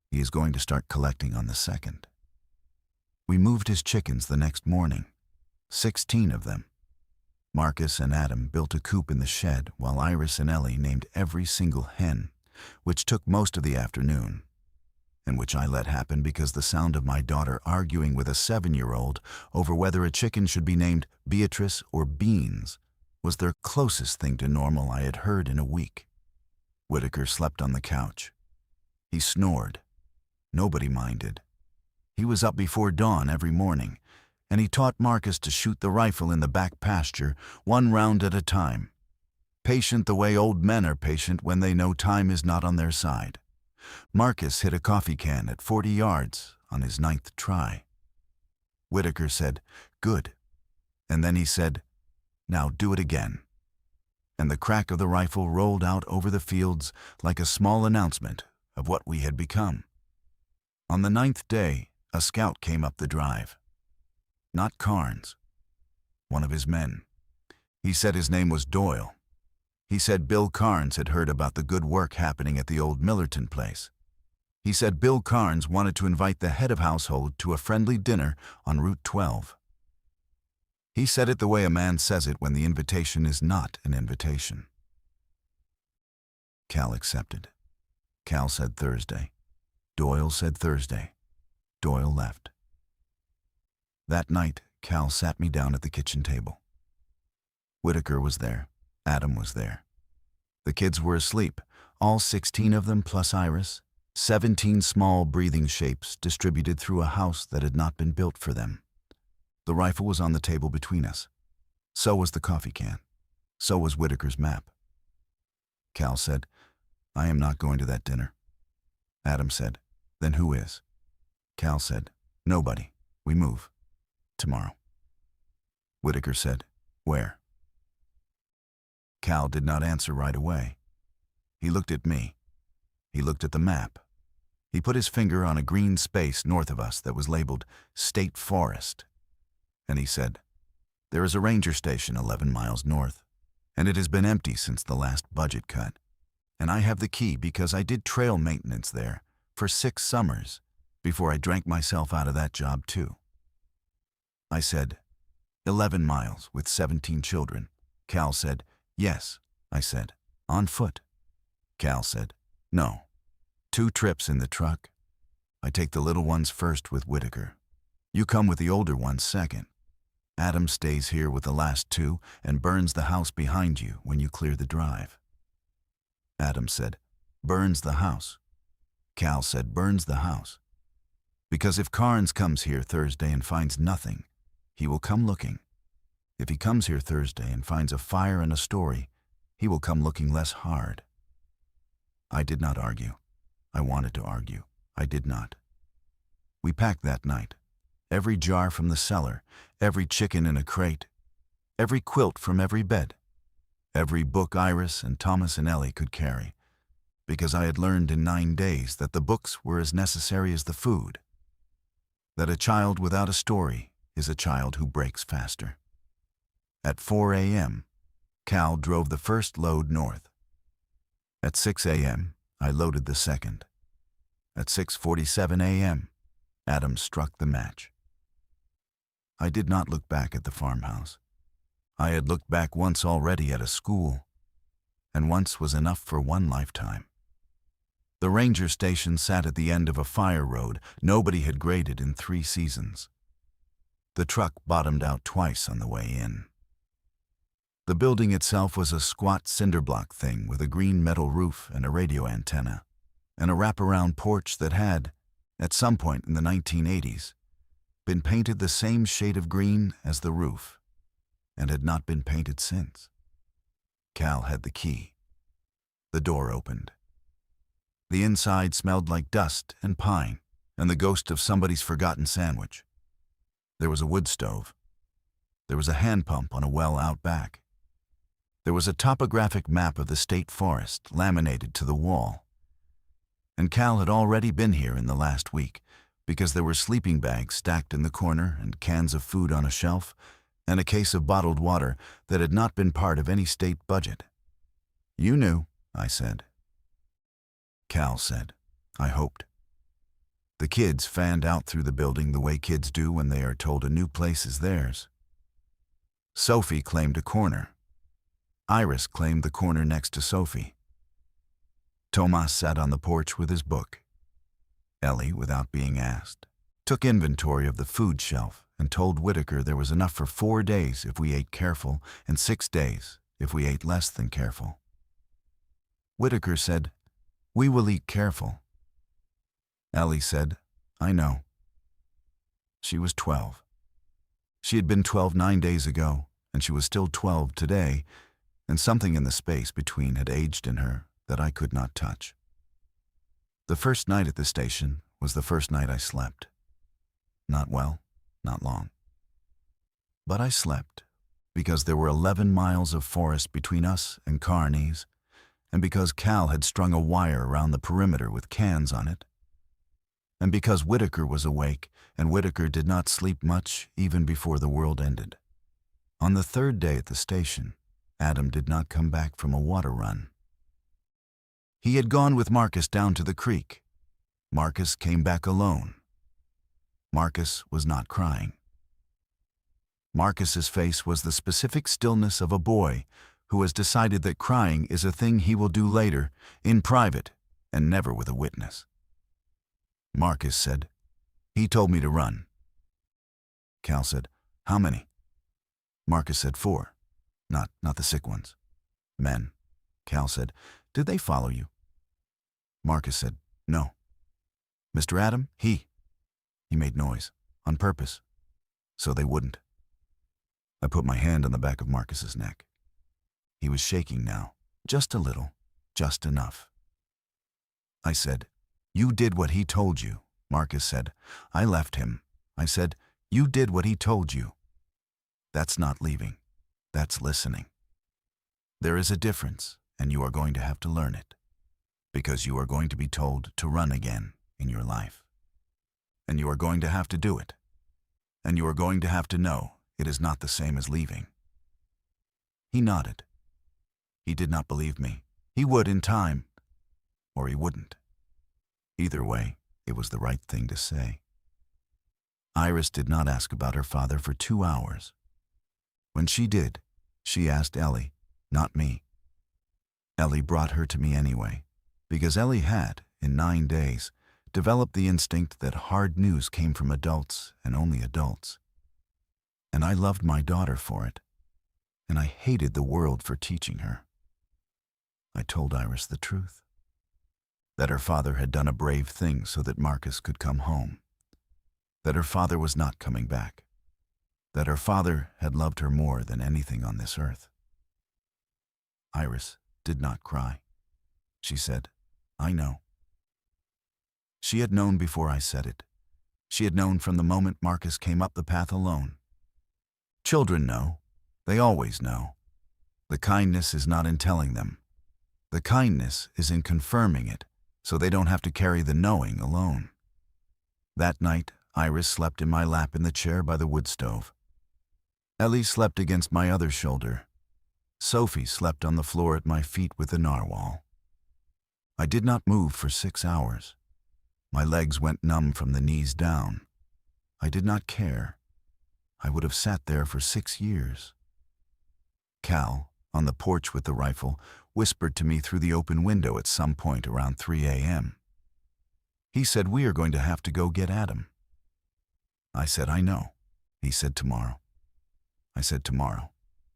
He is going to start collecting on the 2nd. We moved his chickens the next morning, 16 of them. Marcus and Adam built a coop in the shed while Iris and Ellie named every single hen, which took most of the afternoon, and which I let happen because the sound of my daughter arguing with a 7-year-old over whether a chicken should be named Beatrice or Beans was the closest thing to normal I had heard in a week. Whitaker slept on the couch. He snored. Nobody minded. He was up before dawn every morning, and he taught Marcus to shoot the rifle in the back pasture, 1 round at a time. Patient the way old men are patient when they know time is not on their side. Marcus hit a coffee can at 40 yards on his 9th try. Whitaker said, "Good." And then he said, "Now do it again." And the crack of the rifle rolled out over the fields like a small announcement of what we had become. On the 9th day, a scout came up the drive. Not Carnes. One of his men. He said his name was Doyle. He said Bill Carnes had heard about the good work happening at the old Millerton place. He said Bill Carnes wanted to invite the head of household to a friendly dinner on Route 12. He said it the way a man says it when the invitation is not an invitation. Cal accepted. Cal said Thursday. Doyle said Thursday. Doyle left. That night, Cal sat me down at the kitchen table. Whitaker was there. Adam was there. The kids were asleep, all 16 of them plus Iris, 17 small breathing shapes distributed through a house that had not been built for them. The rifle was on the table between us. So was the coffee can. So was Whitaker's map. Cal said, "I am not going to that dinner." Adam said, "Then who is?" Cal said, "Nobody. We move. Tomorrow." Whitaker said, "Where?" Cal did not answer right away. He looked at me. He looked at the map. He put his finger on a green space north of us that was labeled State Forest. And he said, "There is a ranger station 11 miles north, and it has been empty since the last budget cut. And I have the key because I did trail maintenance there for 6 summers before I drank myself out of that job too." I said, 11 miles with 17 children. Cal said, "Yes." I said, "On foot?" Cal said, "No. 2 trips in the truck. I take the little ones first with Whitaker. You come with the older ones second. Adam stays here with the last two and burns the house behind you when you clear the drive. Adam said, burns the house. Cal said, burns the house. Because if Carnes comes here Thursday and finds nothing, he will come looking. If he comes here Thursday and finds a fire and a story, he will come looking less hard. I did not argue. I wanted to argue. I did not. We packed that night. Every jar from the cellar, every chicken in a crate, every quilt from every bed, every book Iris and Thomas and Ellie could carry, because I had learned in 9 days that the books were as necessary as the food, that a child without a story is a child who breaks faster. At 4 a.m., Cal drove the first load north. At 6 a.m., I loaded the second. At 6:47 a.m., Adam struck the match. I did not look back at the farmhouse. I had looked back once already at a school, and once was enough for one lifetime. The ranger station sat at the end of a fire road nobody had graded in 3 seasons. The truck bottomed out twice on the way in. The building itself was a squat cinderblock thing with a green metal roof and a radio antenna, and a wraparound porch that had, at some point in the 1980s, been painted the same shade of green as the roof, and had not been painted since. Cal had the key. The door opened. The inside smelled like dust and pine and the ghost of somebody's forgotten sandwich. There was a wood stove. There was a hand pump on a well out back. There was a topographic map of the state forest laminated to the wall. And Cal had already been here in the last week, because there were sleeping bags stacked in the corner and cans of food on a shelf and a case of bottled water that had not been part of any state budget. You knew, I said. Cal said, I hoped. The kids fanned out through the building the way kids do when they are told a new place is theirs. Sophie claimed a corner. Iris claimed the corner next to Sophie. Tomas sat on the porch with his book. Ellie, without being asked, took inventory of the food shelf and told Whitaker there was enough for 4 days if we ate careful and 6 days if we ate less than careful. Whitaker said, we will eat careful. Ellie said, I know. She was 12. She had been 12 9 days ago, and she was still 12 today, and something in the space between had aged in her that I could not touch. The first night at the station was the first night I slept. Not well, not long. But I slept because there were 11 miles of forest between us and Carney's, and because Cal had strung a wire around the perimeter with cans on it, and because Whitaker was awake, and Whitaker did not sleep much even before the world ended. On the 3rd day at the station, Adam did not come back from a water run. He had gone with Marcus down to the creek. Marcus came back alone. Marcus was not crying. Marcus's face was the specific stillness of a boy who has decided that crying is a thing he will do later, in private, and never with a witness. Marcus said, he told me to run. Cal said, how many? Marcus said 4. Not the sick ones. Men. Cal said, did they follow you? Marcus said, no. Mr. Adam, he made noise, on purpose, so they wouldn't. I put my hand on the back of Marcus's neck. He was shaking now, just a little, just enough. I said, you did what he told you. Marcus said, I left him. I said, you did what he told you. That's not leaving. That's listening. There is a difference, and you are going to have to learn it, because you are going to be told to run again in your life. And you are going to have to do it. And you are going to have to know it is not the same as leaving. He nodded. He did not believe me. He would in time, or he wouldn't. Either way, it was the right thing to say. Iris did not ask about her father for 2 hours. When she did, she asked Ellie, not me. Ellie brought her to me anyway, because Ellie had, in 9 days, developed the instinct that hard news came from adults and only adults. And I loved my daughter for it, and I hated the world for teaching her. I told Iris the truth, that her father had done a brave thing so that Marcus could come home, that her father was not coming back, that her father had loved her more than anything on this earth. Iris did not cry. She said, "I know." She had known before I said it. She had known from the moment Marcus came up the path alone. Children know. They always know. The kindness is not in telling them. The kindness is in confirming it, so they don't have to carry the knowing alone. That night, Iris slept in my lap in the chair by the wood stove. Ellie slept against my other shoulder. Sophie slept on the floor at my feet with the narwhal. I did not move for 6 hours. My legs went numb from the knees down. I did not care. I would have sat there for 6 years. Cal, on the porch with the rifle, whispered to me through the open window at some point around 3 a.m. He said, "We are going to have to go get Adam." I said, "I know." He said, "Tomorrow." I said, "Tomorrow."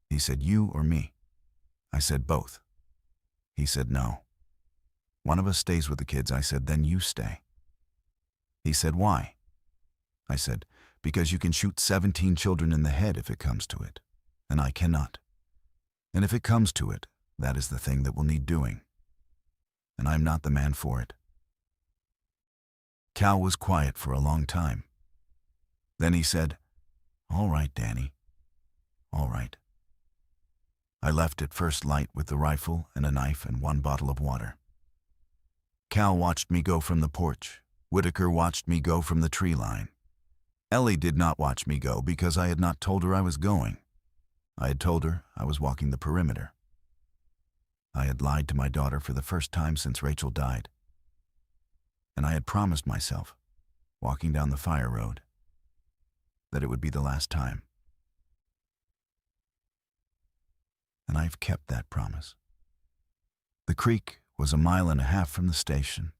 He said, "You or me?" I said, "Both." He said, "No. One of us stays with the kids." I said, "Then you stay." He said, "Why?" I said, "Because you can shoot 17 children in the head if it comes to it, and I cannot. And if it comes to it, that is the thing that will need doing. And I'm not the man for it." Cal was quiet for a long time. Then he said, "All right, Danny. All right." I left at first light with the rifle and a knife and 1 bottle of water. Cal watched me go from the porch. Whitaker watched me go from the tree line. Ellie did not watch me go because I had not told her I was going. I had told her I was walking the perimeter. I had lied to my daughter for the first time since Rachel died. And I had promised myself, walking down the fire road, that it would be the last time. And I've kept that promise. The creek was 1.5 miles from the station.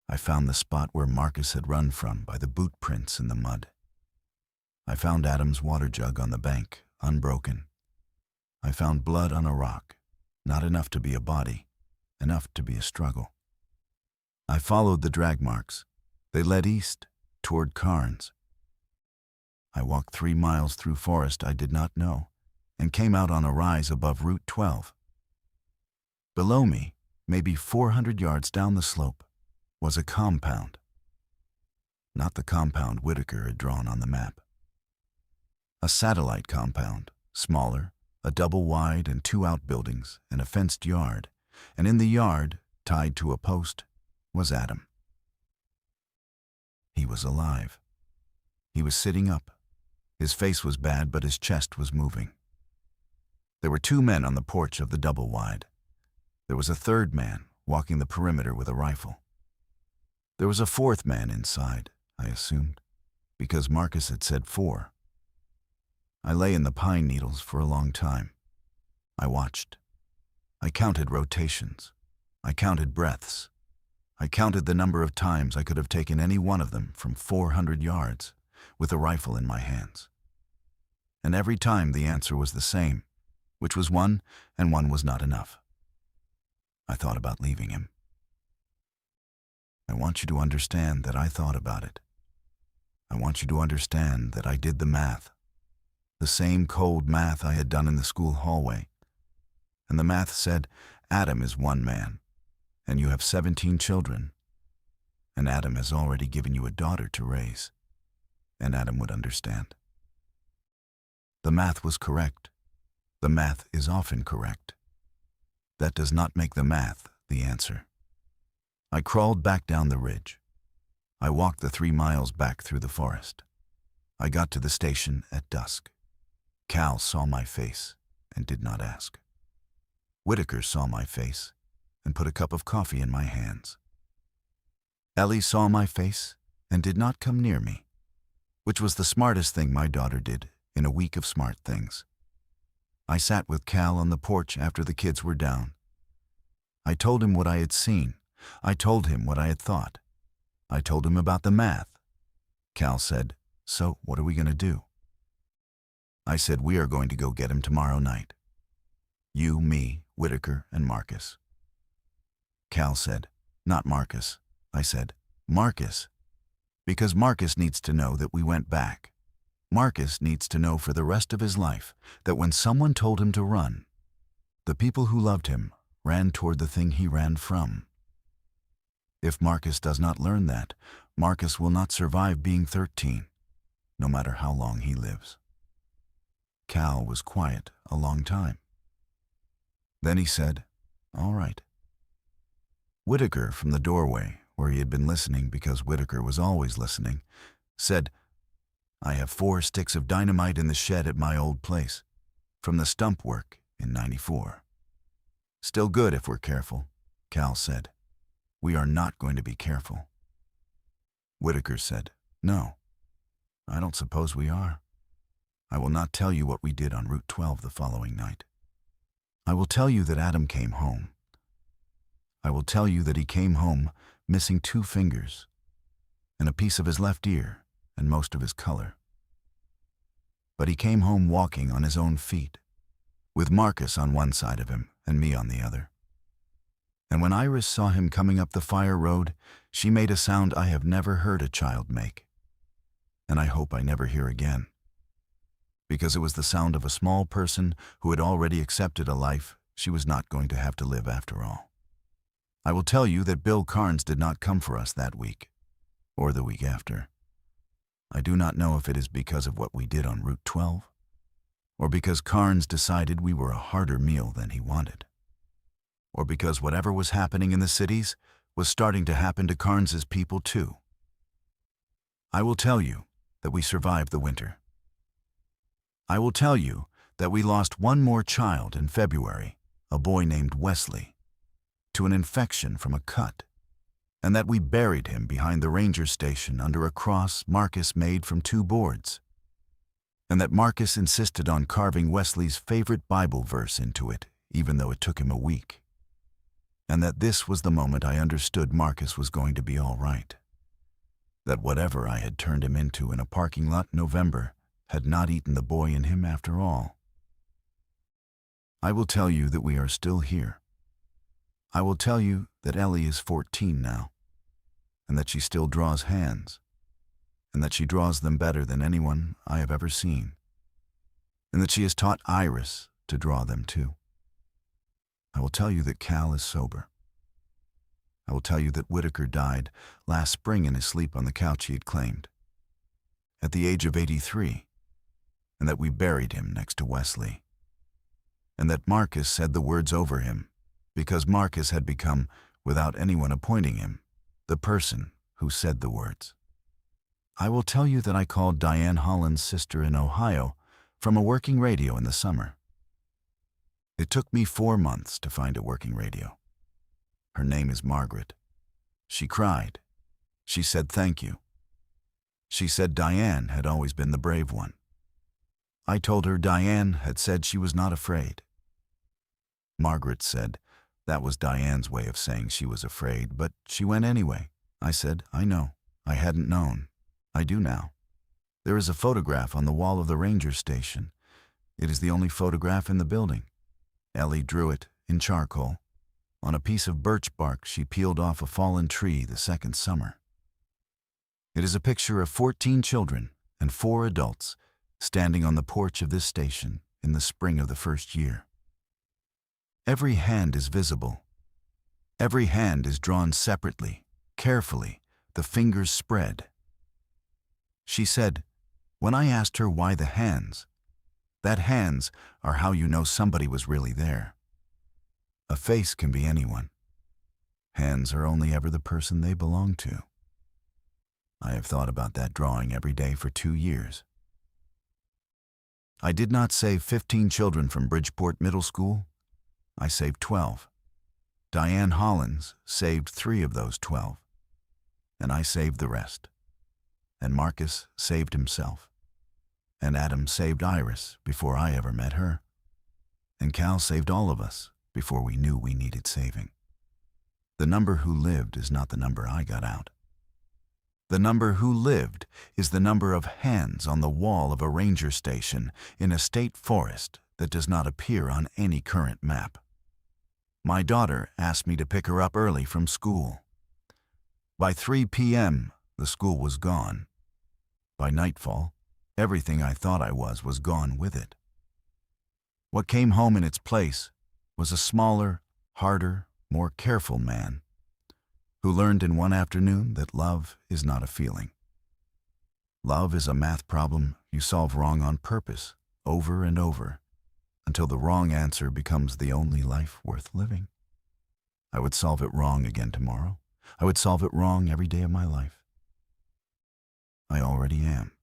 I found the spot where Marcus had run from by the boot prints in the mud. I found Adam's water jug on the bank, unbroken. I found blood on a rock, not enough to be a body, enough to be a struggle. I followed the drag marks. They led east, toward Carnes. I walked 3 miles through forest I did not know, and came out on a rise above Route 12. Below me, maybe 400 yards down the slope, was a compound. Not the compound Whitaker had drawn on the map. A satellite compound, smaller, a double wide and 2 outbuildings and a fenced yard, and in the yard, tied to a post, was Adam. He was alive. He was sitting up. His face was bad, but his chest was moving. There were 2 men on the porch of the double wide. There was a 3rd man walking the perimeter with a rifle. There was a 4th man inside, I assumed, because Marcus had said 4. I lay in the pine needles for a long time. I watched. I counted rotations. I counted breaths. I counted the number of times I could have taken any one of them from 400 yards with a rifle in my hands. And every time the answer was the same, which was 1, and 1 was not enough. I thought about leaving him. I want you to understand that I thought about it. I want you to understand that I did the math. The same cold math I had done in the school hallway. And the math said, Adam is 1 man, and you have 17 children. And Adam has already given you a daughter to raise. And Adam would understand. The math was correct. The math is often correct. That does not make the math the answer. I crawled back down the ridge. I walked the 3 miles back through the forest. I got to the station at dusk. Cal saw my face and did not ask. Whitaker saw my face and put a cup of coffee in my hands. Ellie saw my face and did not come near me, which was the smartest thing my daughter did in a week of smart things. I sat with Cal on the porch after the kids were down. I told him what I had seen. I told him what I had thought. I told him about the math. Cal said, "So what are we going to do?" I said, we are going to go get him tomorrow night. You, me, Whitaker, and Marcus. Cal said, not Marcus. I said, Marcus. Because Marcus needs to know that we went back. Marcus needs to know for the rest of his life that when someone told him to run, the people who loved him ran toward the thing he ran from. If Marcus does not learn that, Marcus will not survive being 13, no matter how long he lives. Cal was quiet a long time. Then he said, all right. Whitaker, from the doorway, where he had been listening because Whitaker was always listening, said, I have 4 sticks of dynamite in the shed at my old place, from the stump work in '94. Still good if we're careful, Cal said. We are not going to be careful. Whitaker said, no, I don't suppose we are. I will not tell you what we did on Route 12 the following night. I will tell you that Adam came home. I will tell you that he came home missing 2 fingers and a piece of his left ear and most of his color. But he came home walking on his own feet, with Marcus on one side of him and me on the other. And when Iris saw him coming up the fire road, she made a sound I have never heard a child make, and I hope I never hear again, because it was the sound of a small person who had already accepted a life she was not going to have to live after all. I will tell you that Bill Carnes did not come for us that week, or the week after. I do not know if it is because of what we did on Route 12, or because Carnes decided we were a harder meal than he wanted, or because whatever was happening in the cities was starting to happen to Carnes's people too. I will tell you that we survived the winter. I will tell you that we lost one more child in February, a boy named Wesley, to an infection from a cut, and that we buried him behind the ranger station under a cross Marcus made from 2 boards, and that Marcus insisted on carving Wesley's favorite Bible verse into it, even though it took him a week, and that this was the moment I understood Marcus was going to be all right, that whatever I had turned him into in a parking lot in November had not eaten the boy in him after all. I will tell you that we are still here. I will tell you that Ellie is 14 now, and that she still draws hands, and that she draws them better than anyone I have ever seen, and that she has taught Iris to draw them too. I will tell you that Cal is sober. I will tell you that Whitaker died last spring in his sleep on the couch he had claimed, at the age of 83, and that we buried him next to Wesley, and that Marcus said the words over him, because Marcus had become, without anyone appointing him, the person who said the words. I will tell you that I called Diane Holland's sister in Ohio from a working radio in the summer. It took me 4 months to find a working radio. Her name is Margaret. She cried. She said thank you. She said Diane had always been the brave one. I told her Diane had said she was not afraid. Margaret said that was Diane's way of saying she was afraid, but she went anyway. I said, I know. I hadn't known. I do now. There is a photograph on the wall of the ranger station. It is the only photograph in the building. Ellie drew it in charcoal on a piece of birch bark she peeled off a fallen tree the second summer. It is a picture of 14 children and 4 adults standing on the porch of this station in the spring of the first year. Every hand is visible. Every hand is drawn separately, carefully, the fingers spread. She said, when I asked her why the hands, that hands are how you know somebody was really there. A face can be anyone. Hands are only ever the person they belong to. I have thought about that drawing every day for 2 years. I did not save 15 children from Bridgeport Middle School. I saved 12. Diane Hollins saved 3 of those 12. And I saved the rest. And Marcus saved himself. And Adam saved Iris before I ever met her. And Cal saved all of us before we knew we needed saving. The number who lived is not the number I got out. The number who lived is the number of hands on the wall of a ranger station in a state forest that does not appear on any current map. My daughter asked me to pick her up early from school. By 3 p.m., the school was gone. By nightfall, everything I thought I was gone with it. What came home in its place was a smaller, harder, more careful man who learned in one afternoon that love is not a feeling. Love is a math problem you solve wrong on purpose, over and over, until the wrong answer becomes the only life worth living. I would solve it wrong again tomorrow. I would solve it wrong every day of my life. I already am.